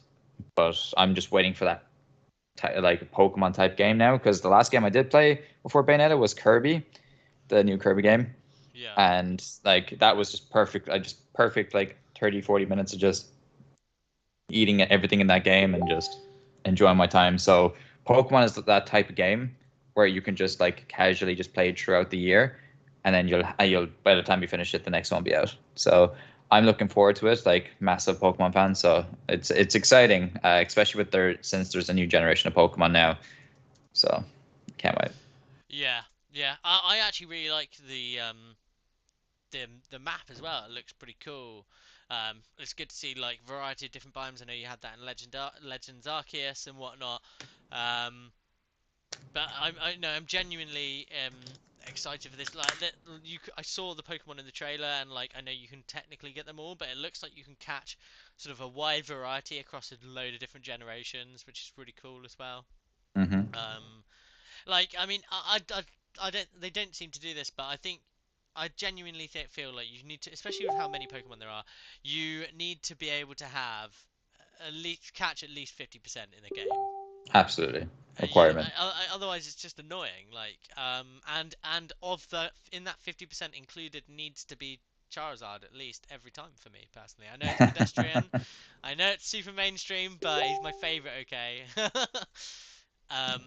but I'm just waiting for that like Pokemon type game now, because the last game I did play before Bayonetta was Kirby, the new Kirby game, yeah, and like that was just perfect. I just perfect like 30-40 minutes of just eating everything in that game and just enjoying my time. So Pokemon is that type of game where you can just like casually just play it throughout the year, and then you'll by the time you finish it, the next one will be out. So I'm looking forward to it. Like massive Pokemon fan, so it's exciting, especially with since there's a new generation of Pokemon now. So can't wait. yeah, yeah. I actually really like the map as well. It looks pretty cool. It's good to see like variety of different biomes. I know you had that in Legends Arceus and whatnot. Um, but I know I'm genuinely excited for this. Like that, I saw the Pokemon in the trailer, and like I know you can technically get them all, but it looks like you can catch sort of a wide variety across a load of different generations, which is really cool as well. Hmm. Um, like, I mean, I don't. They don't seem to do this, but I think I genuinely feel like you need to, especially with how many Pokemon there are, you need to be able to have at least catch at least 50% in a game. Absolutely requirement. Otherwise, it's just annoying. Like, and of the in that 50% included needs to be Charizard at least every time for me personally. I know it's pedestrian, I know it's super mainstream, but he's my favorite. Okay. um,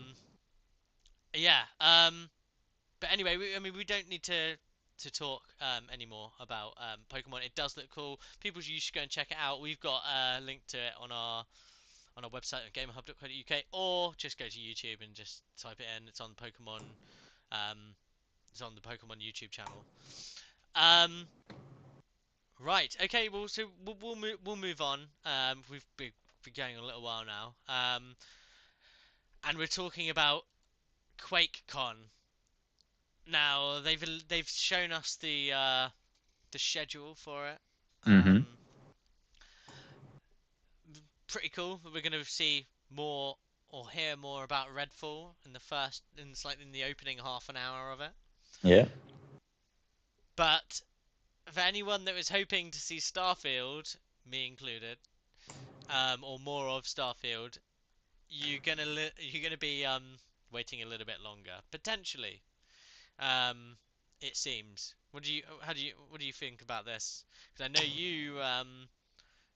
yeah. But anyway, I mean, we don't need to talk anymore about Pokemon. It does look cool. People, you should go and check it out. We've got a link to it on our website at gamerhub.co.uk, or just go to YouTube and just type it in. It's on Pokemon. Um, it's on the Pokemon YouTube channel. Um, right. Okay. Well, so we'll move on. We've been going a little while now. And we're talking about Quakecon. Now they've shown us the schedule for it. Hmm. Um, Pretty cool. We're going to see more or hear more about Redfall in the opening half an hour of it. Yeah. But for anyone that was hoping to see Starfield, me included, or more of Starfield, you're gonna be waiting a little bit longer, potentially. Um, it seems. What do you think about this? Because I know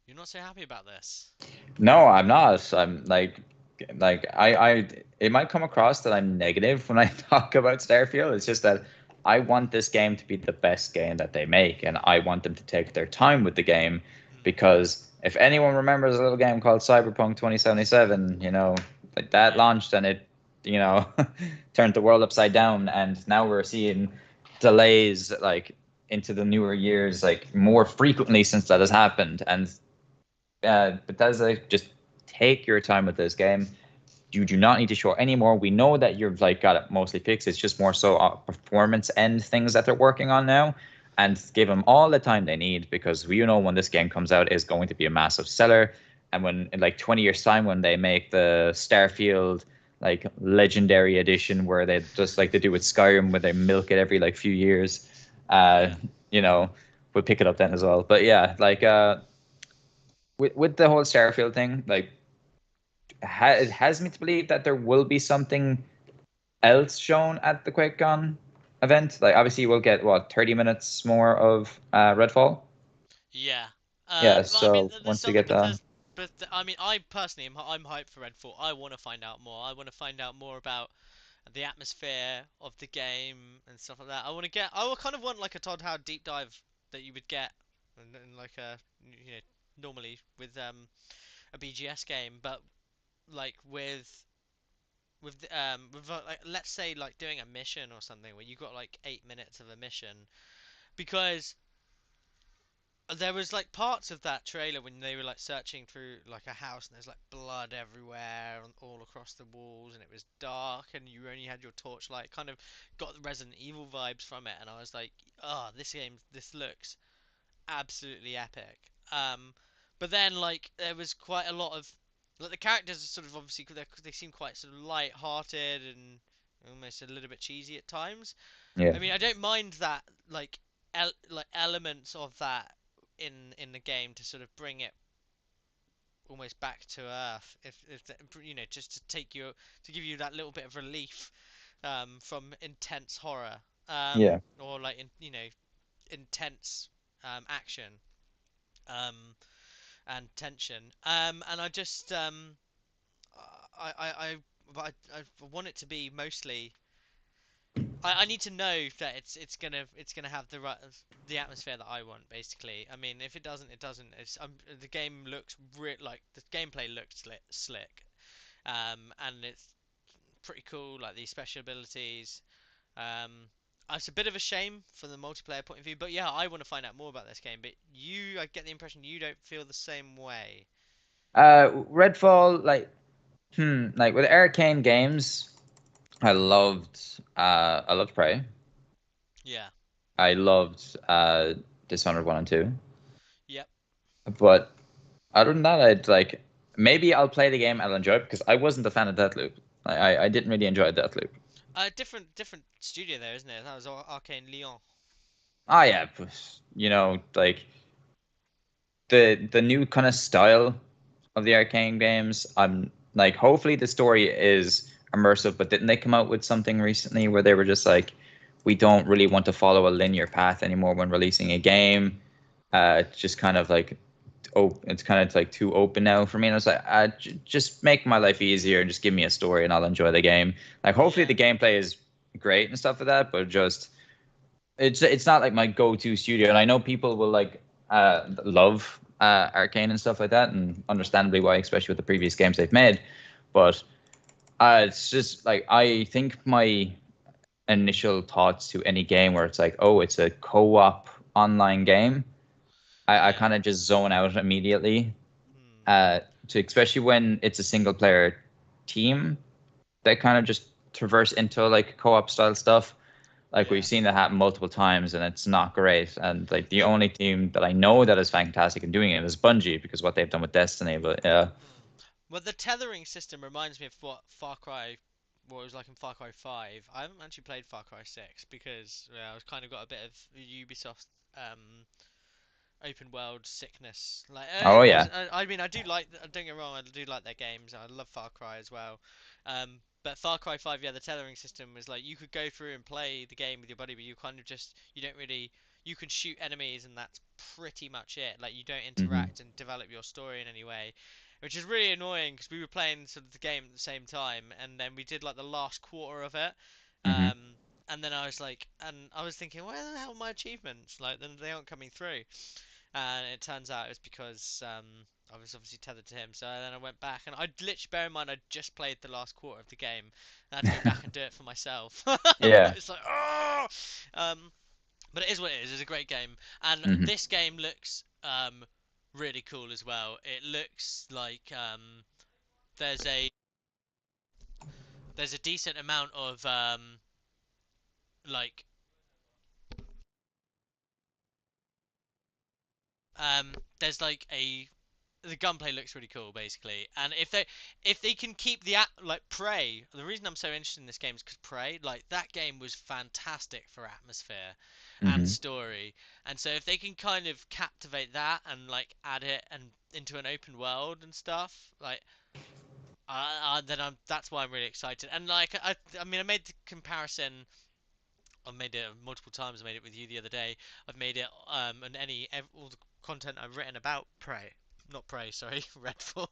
you're not so happy about this. No, I'm not. I'm like it might come across that I'm negative when I talk about Starfield. It's just that I want this game to be the best game that they make, and I want them to take their time with the game, Mm, because if anyone remembers a little game called Cyberpunk 2077, like that yeah, launched and it, you know, turned the world upside down, and now we're seeing delays like into the newer years like more frequently since that has happened. And Bethesda, just take your time with this game. You do not need to show any more. We know that you've like got it mostly fixed. It's just more so performance end things that they're working on now, and give them all the time they need, because we know when this game comes out is going to be a massive seller. And when in like 20 years time, when they make the Starfield like legendary edition, where they just like they do with Skyrim, where they milk it every like few years, uh, yeah, you know, we'll pick it up then as well. But yeah, like with the whole Starfield thing, like it has me to believe that there will be something else shown at the QuakeCon event. Like obviously we'll get what 30 minutes more of Redfall. Yeah. Yeah, Well, I mean, so there's once we something get that, I mean, I personally I'm hyped for Redfall. I want to find out more. I want to find out more about the atmosphere of the game and stuff like that. I will kind of want like a Todd Howard deep dive that you would get, and like a normally with a BGS game, but like with like let's say like doing a mission or something where you got like 8 minutes of a mission because there was like parts of that trailer when they were like searching through like a house and there's like blood everywhere and all across the walls and it was dark and you only had your torchlight. Kind of got the Resident Evil vibes from it, and I was like, oh, this looks absolutely epic. But then like there was quite a lot of like the characters are sort of obviously they seem quite sort of light-hearted and almost a little bit cheesy at times. yeah, I mean, I don't mind that like elements of that in the game to sort of bring it almost back to earth if just to take you to give you that little bit of relief from intense horror yeah, or like intense action um and tension and I just I but I want it to be mostly I need to know that it's gonna have the atmosphere that I want basically. I mean, if it doesn't, it doesn't. The game looks like the gameplay looks slick, and it's pretty cool. Like these special abilities. Um, it's a bit of a shame from the multiplayer point of view, but yeah, I want to find out more about this game. But I get the impression you don't feel the same way. Redfall, like with Arcane games, I loved Prey. Yeah. I loved Dishonored 1 and 2. Yep. But other than that, I'd like maybe I'll play the game, I'll enjoy it because I wasn't a fan of Deathloop. I didn't really enjoy Deathloop. Different studio there, isn't it? That was Arcane Lyon. Ah yeah, but, like the new kind of style of the Arcane games. I'm like, hopefully the story is immersive, but didn't they come out with something recently where they were just like, we don't really want to follow a linear path anymore when releasing a game. It's just kind of like, oh, it's kind of like too open now for me. And I was like, just make my life easier and just give me a story and I'll enjoy the game. Like, hopefully Yeah. the gameplay is great and stuff like that, but just it's not like my go-to studio. And I know people will like love Arcane and stuff like that, and understandably why, especially with the previous games they've made. But it's just like I think my initial thoughts to any game where it's like, oh, it's a co-op online game, I Yeah. kind of just zone out immediately. Hmm. Uh, to especially when it's a single player team that kind of just traverse into like co-op style stuff. Like we've Yeah. seen that happen multiple times, and it's not great. And like the Well, only team that I know that is fantastic in doing it is Bungie, because what they've done with Destiny. But yeah, hmm. Well, the tethering system reminds me of what it was like in Far Cry 5. I haven't actually played Far Cry 6 because I've kind of got a bit of Ubisoft open world sickness. Like, oh yeah, I mean, I do like. Don't get me wrong, I do like their games. I love Far Cry as well. But Far Cry 5, yeah, the tethering system was like you could go through and play the game with your buddy, but you kind of just you don't really. You can shoot enemies, and that's pretty much it. Like you don't hmm interact and develop your story in any way, which is really annoying because we were playing sort of the game at the same time, and then we did like the last quarter of it. hmm And then I was thinking, where the hell are my achievements? Like, then they aren't coming through. And it turns out it was because I was obviously tethered to him. So then I went back, and I literally bear in mind I just played the last quarter of the game. I had to go back and do it for myself. yeah, It's like, oh, but it is what it is. It's a great game, and hmm this game looks really cool as well. It looks like there's a there's a decent amount of like there's like a the gunplay looks really cool basically, and if they can keep like Prey, the reason I'm so interested in this game is because Prey, like that game was fantastic for atmosphere and hmm story, and so if they can kind of captivate that and like add it and into an open world and stuff, like That's why I'm really excited. And like I mean, I made the comparison. I've made it multiple times. I made it with you the other day. I've made it and all the content I've written about Prey, not Prey, sorry, Redfall.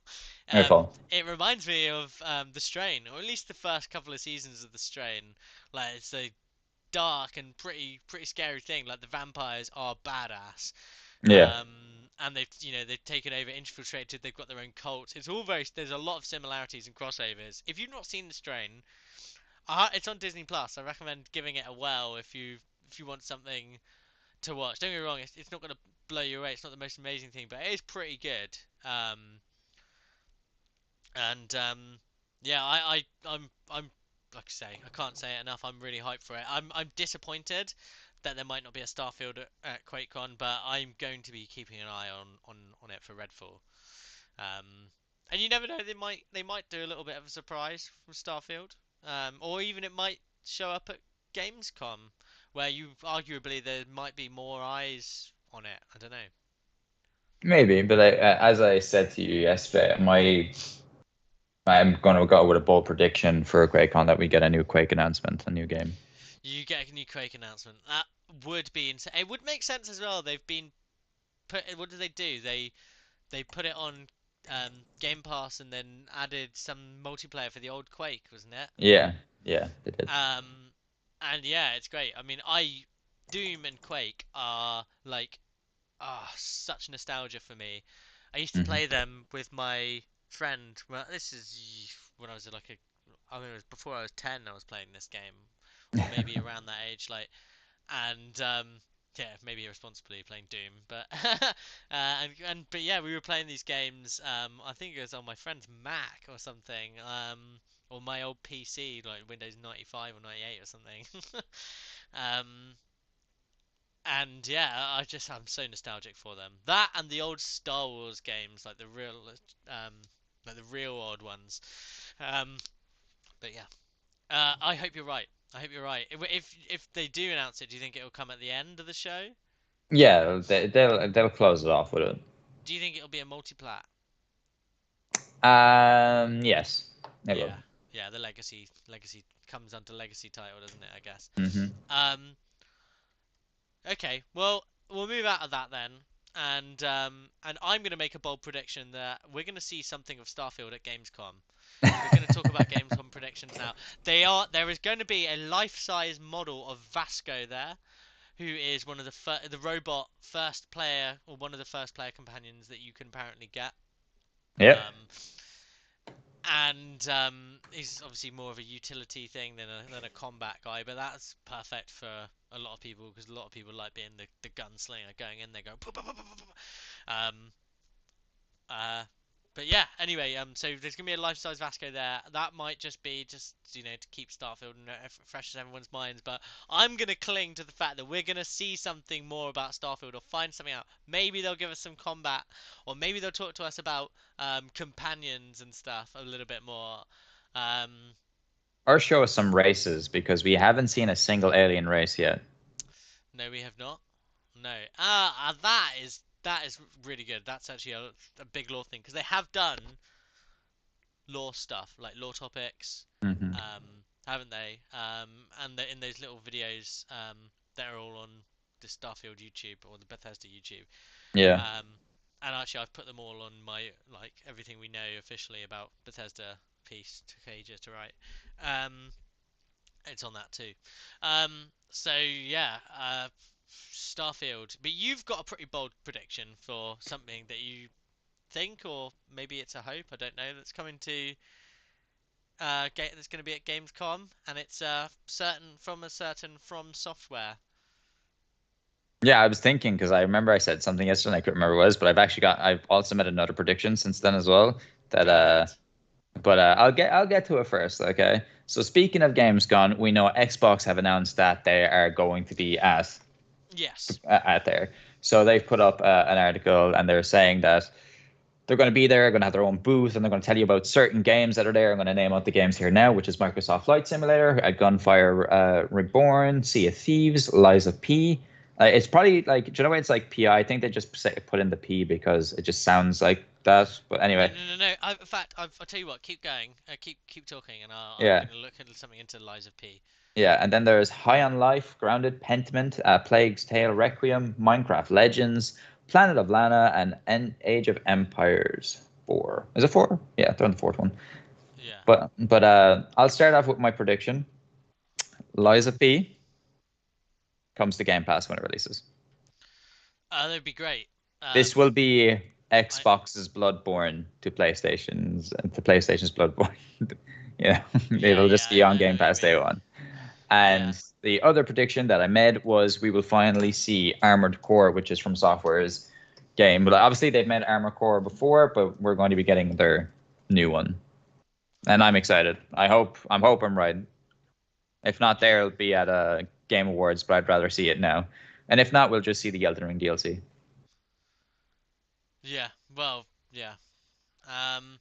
My fault. It reminds me of The Strain, or at least the first couple of seasons of The Strain. Like it's a dark and pretty scary thing. Like the vampires are badass. Yeah. And they've taken over, infiltrated. They've got their own cult. It's all very. There's a lot of similarities and crossovers. If you've not seen The Strain, it's on Disney Plus. I recommend giving it a whirl if you want something to watch. Don't get me wrong, it's not going to blow you away. It's not the most amazing thing, but it is pretty good. And yeah, I'm like I say, I can't say it enough. I'm really hyped for it. I'm disappointed that there might not be a Starfield at Quakecon, but I'm going to be keeping an eye on it for Redfall. Um, and you never know, they might do a little bit of a surprise from Starfield, or even it might show up at Gamescom, where you arguably there might be more eyes on it. I don't know. Maybe, but as I said to you yesterday, I'm gonna go with a bold prediction for QuakeCon that we get a new Quake announcement, a new game. You get a new Quake announcement. That would be insane. It would make sense as well. They've been put. What did they do? They put it on Game Pass and then added some multiplayer for the old Quake, wasn't it? Yeah, yeah, they did. And yeah, it's great. I mean, Doom and Quake are like, such nostalgia for me. I used to Hmm. play them with my friend. Well, this is when I was like I mean, it was before I was 10. I was playing this game, or maybe around that age. Like, and yeah, maybe irresponsibly playing Doom, but but yeah, we were playing these games. I think it was on my friend's Mac or something. Or my old PC, like Windows 95 or 98 or something. um, and yeah, I'm so nostalgic for them. That and the old Star Wars games, um, like the real old ones. Um, but yeah, I hope you're right. I hope you're right. If they do announce it, do you think it will come at the end of the show? Yeah, they'll close it off with it. Do you think it'll be a multiplat? Yes, they will. Yeah, yeah. The legacy comes under legacy title, doesn't it? I guess. Hmm. Um, Okay, well, we'll move out of that then, and I'm gonna make a bold prediction that we're gonna see something of Starfield at Gamescom. So we're gonna talk about Gamescom predictions now. There is going to be a life-size model of Vasco there, who is one of the robot first player, or one of the first player companions that you can apparently get. Yep. Um, and he's obviously more of a utility thing than a combat guy, but that's perfect for a lot of people because a lot of people like being the gunslinger, going in there, going. "Pop, pop, pop, pop, pop, pop." Uh, but yeah, anyway, so there's gonna be a life-size Vasco there. That might just be to keep Starfield and fresh in everyone's minds. But I'm gonna cling to the fact that we're gonna see something more about Starfield or find something out. Maybe they'll give us some combat, or maybe they'll talk to us about companions and stuff a little bit more. Um, Or show us some races because we haven't seen a single alien race yet. no, we have not. No. That is really good. That's actually a big lore thing because they have done lore stuff, like lore topics, Hmm. um, haven't they? And in those little videos that are all on the Starfield YouTube or the Bethesda YouTube. Yeah. Um, and actually, I've put them all on my like everything we know officially about Bethesda piece. Took ages to write. Um, it's on that too. So yeah, Starfield. But you've got a pretty bold prediction for something that you think, or maybe it's a hope. I don't know. That's coming to that's going to be at Gamescom, and it's certain From Software. Yeah, I was thinking because I remember I said something yesterday and I couldn't remember what it was, but I've also made another prediction since then as well. That Go ahead. but I'll get to it first, okay? So speaking of Gamescom, we know Xbox have announced that they are going to be Yes. at there. So they've put up an article and they're saying that they're going to be there, going to have their own booth, and they're going to tell you about certain games that are there. I'm going to name out the games here now, which is Microsoft Flight Simulator, Gunfire Reborn, Sea of Thieves, Lies of P, It's probably like, do you know why it's like PI? I think they just put in the P because it just sounds like that. But No, anyway, no, no, no. In fact, I'll tell you what. Keep going. Keep talking, and I'm yeah. gonna look into something into Lies of P. Yeah, and then there's High on Life, Grounded, Pentiment, Plague's Tale, Requiem, Minecraft Legends, Planet of Lana, and Age of Empires 4. Is it 4? Yeah, they're on the fourth one. Yeah. But I'll start off with my prediction. Liza P comes to Game Pass when it releases. That'd be great. This will be I Xbox's Bloodborne to PlayStation's Bloodborne. Yeah, yeah, it'll yeah. just be on I know Game what you Pass day mean. one. Yeah. And the other prediction that I made was we will finally see Armored Core, which is from Software's game. But obviously they've made Armored Core before, but we're going to be getting their new one, and I'm excited. I hope I'm right. If not, there Yeah. it'll be at a Game Awards, but I'd rather see it now. And if not, we'll just see the Elden Ring DLC. Yeah. Well. Yeah. Um.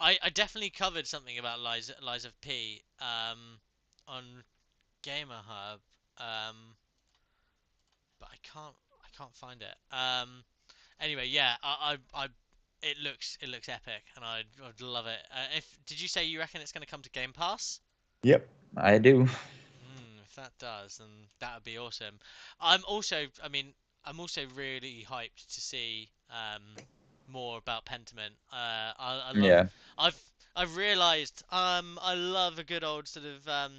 I definitely covered something about Lies of P. On Gamerhub. Um. But I can't find it. Anyway, yeah. It looks epic, and I'd love it. If did you say you reckon it's going to come to Game Pass? Yep, I do. If that does, then that would be awesome. I'm also really hyped to see more about Pentiment. I love, Yeah. I've I've realised I love a good old sort of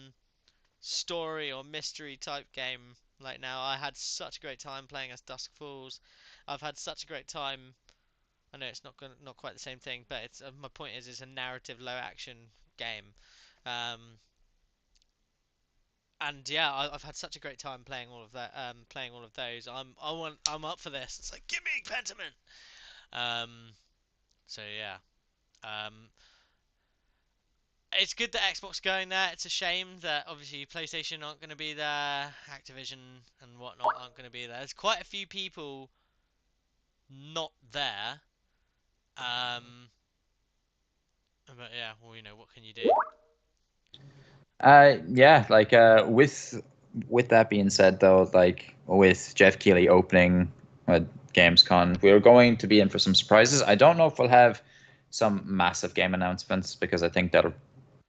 story or mystery type game. Like now, I had such a great time playing as Dusk Falls. I've had such a great time. I know it's not quite the same thing, but it's my point is it's a narrative, low action game. Um, and yeah, I've had such a great time playing all of that, playing all of those. I'm up for this. It's like give me Pentiment. Um, so yeah, um, it's good that Xbox going there. It's a shame that obviously PlayStation aren't going to be there, Activision and whatnot aren't going to be there. There's quite a few people not there. Um, but yeah, well, what can you do? Yeah, like with that being said though, like with Jeff Keighley opening Gamescom, we're going to be in for some surprises. I don't know if we'll have some massive game announcements because I think that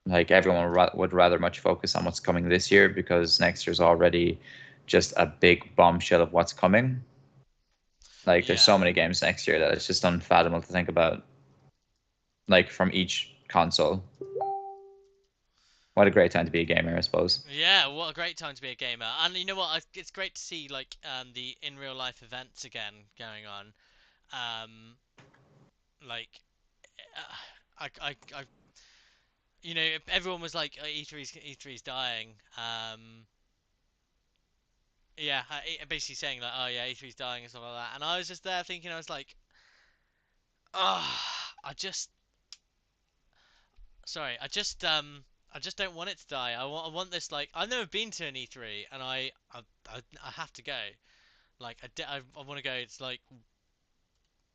like everyone would rather much focus on what's coming this year because next year's already just a big bombshell of what's coming. Like there's Yeah, so many games next year that it's just unfathomable to think about, like from each console. What a great time to be a gamer, I suppose. yeah. What a great time to be a gamer. And you know what? It's great to see like the in real life events again going on. Um, like I everyone was like E3's dying. Yeah, basically saying like, oh yeah, E3's dying and stuff like that. And I was just there thinking, I was like, ah, sorry, I just don't want it to die. I want this like, I've never been to an E3, and I have to go. Like, I want to go. It's like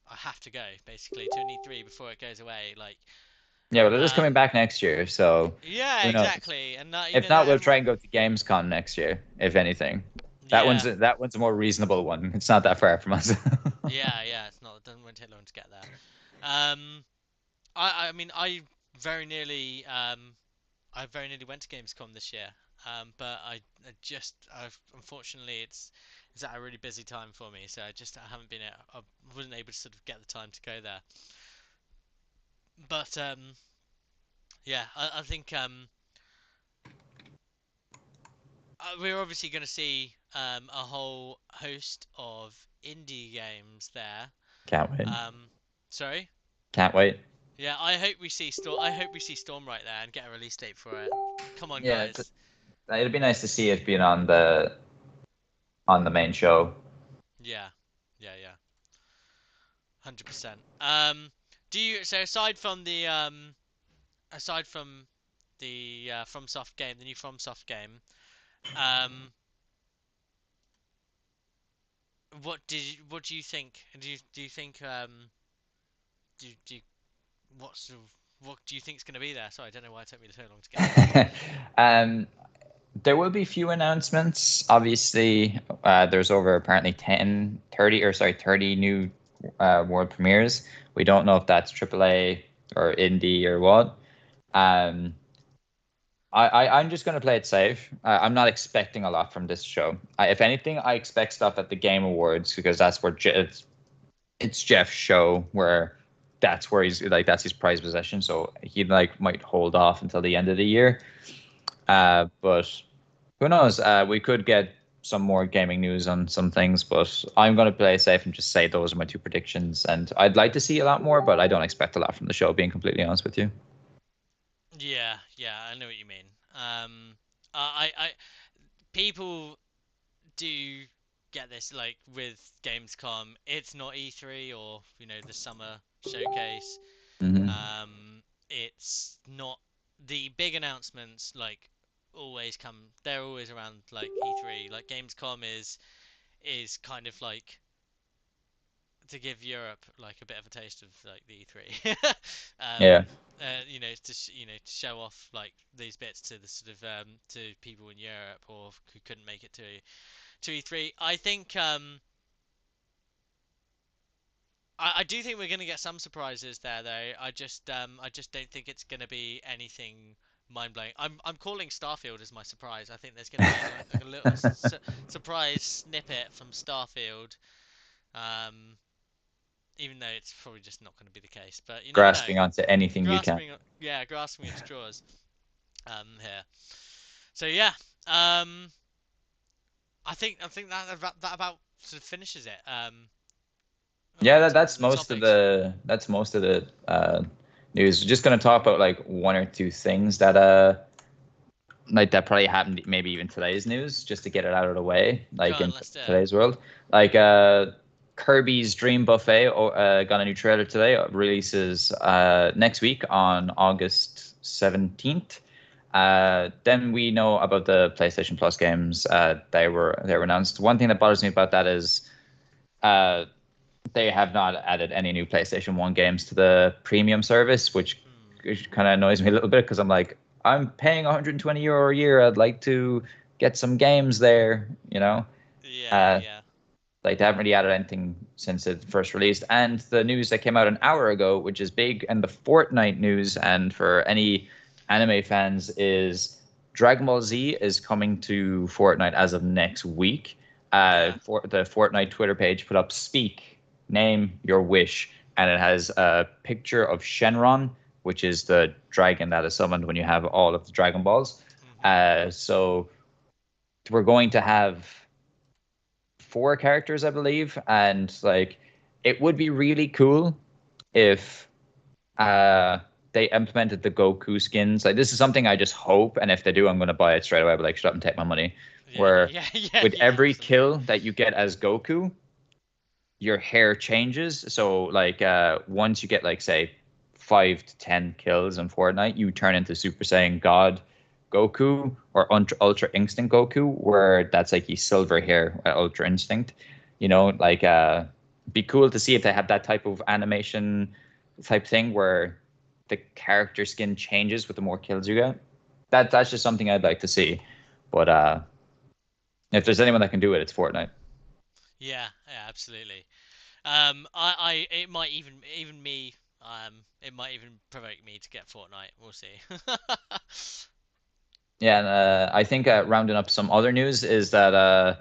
I have to go basically to an E3 before it goes away. Like, Yeah, well, it is coming um, back next year, so yeah, who knows? exactly. And that If not, that we'll try everyone, and go to Gamescom next year, if anything. yeah, That one's a more reasonable one. It's not that far from us. yeah. It's not. It doesn't won't take long to get there. Um, I mean, I very nearly went to Gamescom this year, but unfortunately it's at a really busy time for me, so I haven't been I wasn't able to sort of get the time to go there. But yeah, I think we're obviously going to see a whole host of indie games there. Can't wait. Um, sorry. Can't wait. Yeah, I hope we see Stormlight there and get a release date for it. Come on, Yeah, guys. it'd be nice to see it being on the main show. Yeah, yeah. 100%. Do you so aside from the FromSoft game, the new FromSoft game, um, what do you think? Do you think do you what do you think is going to be there? Sorry, I don't know why it took me so long to get there. um, There will be few announcements. Obviously, there's over apparently 30 new world premieres. We don't know if that's AAA or indie or what. Um, I'm just going to play it safe. I'm not expecting a lot from this show. If anything, I expect stuff at the Game Awards because that's where it's Jeff's show, where that's where he's like that's his prized possession. So he like might hold off until the end of the year. But who knows? We could get some more gaming news on some things, but I'm going to play safe and just say those are my two predictions. And I'd like to see a lot more, but I don't expect a lot from the show, being completely honest with you. Yeah, yeah, I know what you mean. I people do get this like with Gamescom. It's not E3 or the summer showcase. Hmm. It's not the big announcements like always come. They're always around like E3. Like Gamescom is kind of like to give Europe like a bit of a taste of like the E3. Yeah. To show off like these bits to the sort of to people in Europe or who couldn't make it to E3. I think I do think we're going to get some surprises there though. I just don't think it's going to be anything mind blowing. I'm calling Starfield as my surprise. I think there's going to be like a little surprise snippet from Starfield. Um, Even though it's probably just not going to be the case. But you never know. Grasping onto anything you can. Grasping at straws. Here. So yeah. I think that about sort of finishes it. Yeah, In terms that's of the most of topics. the news. Just gonna talk about like one or two things that like that probably happened maybe even today's news just to get it out of the way Go like on, in let's do it. today's world. Like Kirby's Dream Buffet got a new trailer today. It releases next week on August 17th. Then we know about the PlayStation Plus games. They were announced. One thing that bothers me about that is uh, they have not added any new PlayStation 1 games to the premium service, which Hmm. kind of annoys me a little bit because I'm like, I'm paying 120 euro a year. I'd like to get some games there, you know? Yeah, Uh, yeah. like they haven't really added anything since it first released. And the news that came out an hour ago, which is big, and the Fortnite news, and for any anime fans, is Dragon Ball Z is coming to Fortnite as of next week. Yeah. For the Fortnite Twitter page put up "Speak, name your wish," and it has a picture of Shenron, which is the dragon that is summoned when you have all of the Dragon Balls. Mhm. So we're going to have four characters, I believe, and like it would be really cool if uh they implemented the Goku skins. Like this is something I just hope, and if they do, I'm gonna buy it straight away. But like, shut up and take my money. Yeah, Where yeah, yeah, with yeah, every absolutely. kill that you get as Goku, your hair changes. So like once you get like say 5 to 10 kills in Fortnite, you turn into Super Saiyan God Goku or Ultra Instinct Goku, where that's like his silver hair Ultra Instinct. Like be cool to see if they have that type of animation type thing where the character skin changes with the more kills you get. That's just something I'd like to see. But if there's anyone that can do it, it's Fortnite. Yeah, yeah, absolutely. It might even me, it might even provoke me to get Fortnite. We'll see. Yeah, and I think rounding up some other news is that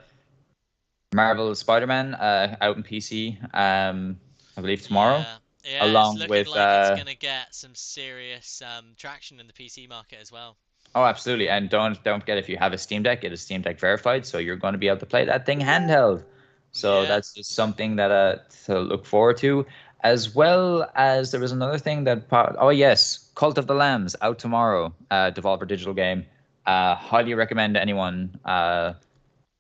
Marvel Spider-Man out in PC, I believe tomorrow, Yeah, yeah, it's along looking with like it's gonna get some serious traction in the PC market as well. oh, absolutely, and don't forget if you have a Steam Deck, get a Steam Deck verified, so you're going to be able to play that thing handheld. So Yeah. that's just something that to look forward to, as well as there was another thing that oh yes, Cult of the Lambs out tomorrow, Devolver Digital game. Highly recommend anyone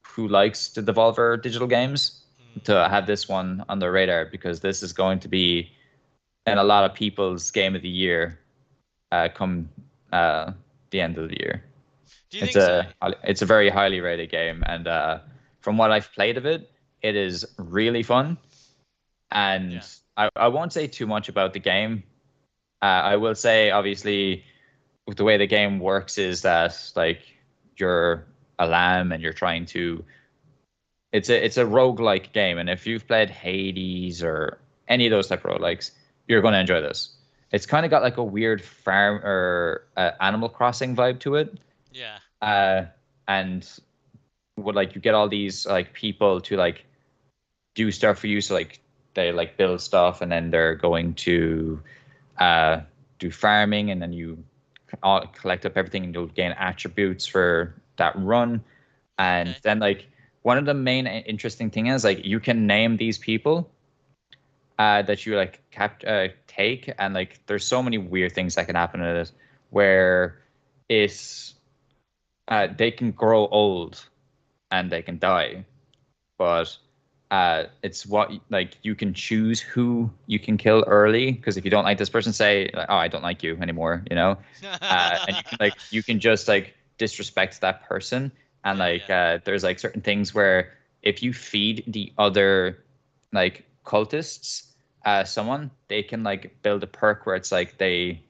who likes the Devolver digital games Mm. to have this one on their radar because this is going to be in a lot of people's game of the year come uh, the end of the year. Do you It's think so? a very highly rated game, and from what I've played of it, it is really fun. And Yeah. I won't say too much about the game. I will say, obviously, with the way the game works is that like you're a lamb and you're trying to. It's a roguelike game, and if you've played Hades or any of those type of roguelikes, you're going to enjoy this. It's kind of got like a weird farm or Animal Crossing vibe to it, Yeah. uh, and would like you get all these like people to like do stuff for you. So like they like build stuff, and then they're going to uh, do farming, and then you all collect up everything, and you'll gain attributes for that run. And Okay. then like one of the main interesting thing is like you can name these people that you like take, and like there's so many weird things that can happen in it where it's they can grow old and they can die, but it's what like you can choose who you can kill early, because if you don't like this person, say like, oh, I don't like you anymore, and you can just like disrespect that person, and Yeah, like yeah. there's like certain things where if you feed the other like cultists someone, they can like build a perk where it's like they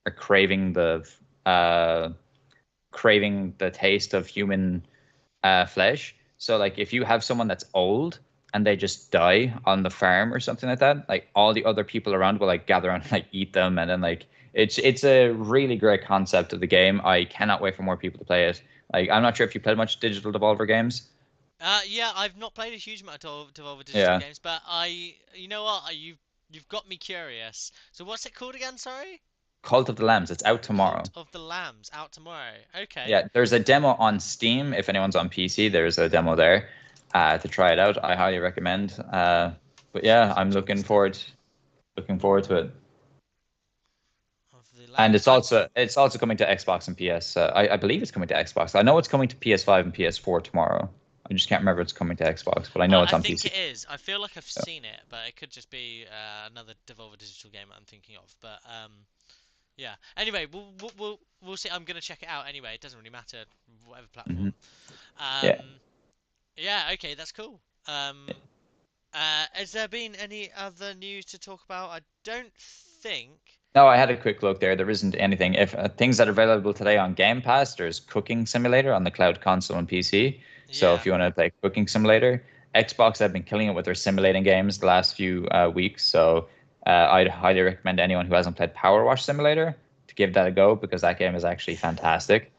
are uh craving the taste of human flesh. So like if you have someone that's old and they just die on the farm or something like that, like all the other people around will like gather and like eat them, and then like it's a really great concept of the game. I cannot wait for more people to play it. Like I'm not sure if you played much Digital Devolver games. Yeah, I've not played a huge amount of Devolver Digital Yeah, games, but you know what, you've got me curious. So what's it called again? Sorry? Cult of the Lambs. It's out Cult tomorrow. of the Lambs, out tomorrow. Okay. Yeah, there's a demo on Steam. If anyone's on PC, there's a demo there to try it out. I highly recommend. But yeah, I'm Cult on Steam. looking forward to it. Of the And Lambs. it's also coming to Xbox and PS. I believe it's coming to Xbox. I know it's coming to PS5 and PS4 tomorrow. I just can't remember if it's coming to Xbox, but I know it's I on think PC. it is. I feel like I've Yeah. seen it, but it could just be another Devolver Digital game that I'm thinking of. But yeah. Anyway, we'll see. I'm gonna check it out anyway. It doesn't really matter whatever Hmm. platform. Yeah. Yeah. Okay, that's cool. Has there been any other news to talk about? I don't think. No, I had a quick look there. There isn't anything. If things that are available today on Game Pass, there's Cooking Simulator on the cloud console and PC. So if Yeah. you want to play Cooking Simulator, Xbox have been killing it with their simulating games the last few weeks. So I'd highly recommend anyone who hasn't played Power Wash Simulator to give that a go, because that game is actually fantastic.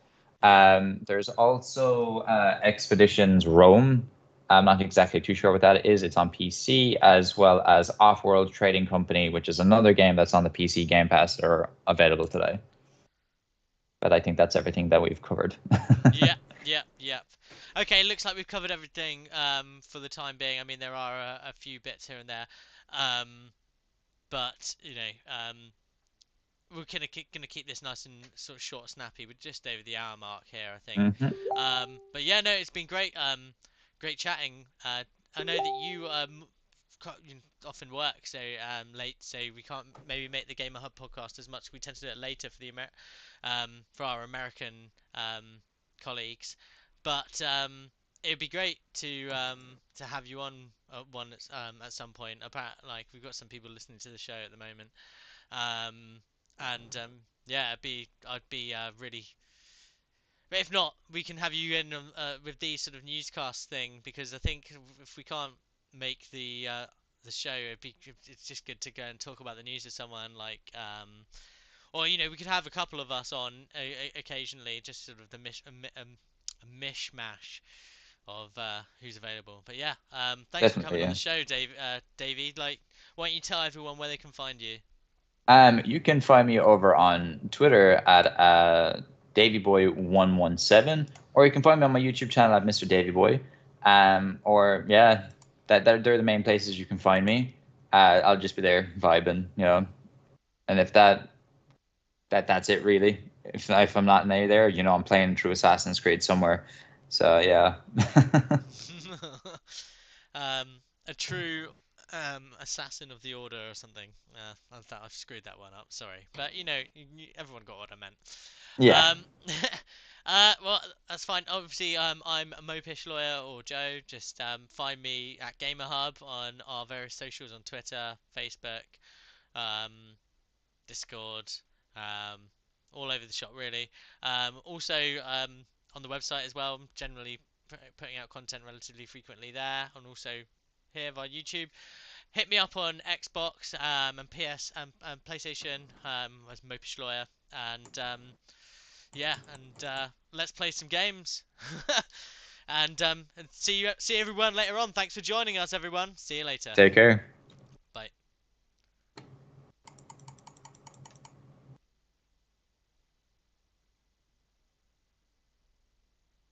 Yeah. There's also Expeditions Rome. I'm not exactly too sure what that is. It's on PC, as well as Off-World Trading Company, which is another game that's on the PC Game Pass that are available today. But I think that's everything that we've covered. Yeah. Yeah. Yeah. Okay. Looks like we've covered everything for the time being. I mean, there are a few bits here and there. Um, but we're gonna keep this nice and sort of short, snappy. We're just over the hour mark here, I think. Hmm. But yeah, no, it's been great. Great chatting. I know that you you often work so late, so we can't maybe make the Gamer Hub podcast as much. We tend to do it later for the for our American colleagues. But it'd be great to have you on at some point. About like we've got some people listening to the show at the moment. Um, and yeah, I'd be really. But if not, we can have you in with the sort of newscast thing, because I think if we can't make the show, it's just good to go and talk about the news with someone like or we could have a couple of us on occasionally, just sort of a mishmash of who's available. But yeah, thanks for Definitely, coming on yeah. the show, Davey. Like, why don't you tell everyone where they can find you? You can find me over on Twitter at DavyBoy117, or you can find me on my YouTube channel at Mr. Davyboy. Or yeah, that they're the main places you can find me. I'll just be there vibing. And if that's it really. If I'm not in there, I'm playing through Assassin's Creed somewhere. So yeah. um, a true assassin of the order or something. I've screwed that one up. Sorry, but everyone got what I meant. Yeah. Um, well, that's fine. Obviously, I'm a Mopish lawyer or Joe. Just find me at Gamerhub on our various socials on Twitter, Facebook, um, Discord, um, all over the shop really. Also, on the website as well. I'm generally putting out content relatively frequently there, and also here via YouTube. Hit me up on Xbox and PS and PlayStation as Mopish Lawyer, and yeah, and let's play some games. And see everyone later on. Thanks for joining us, everyone. See you later. Take care.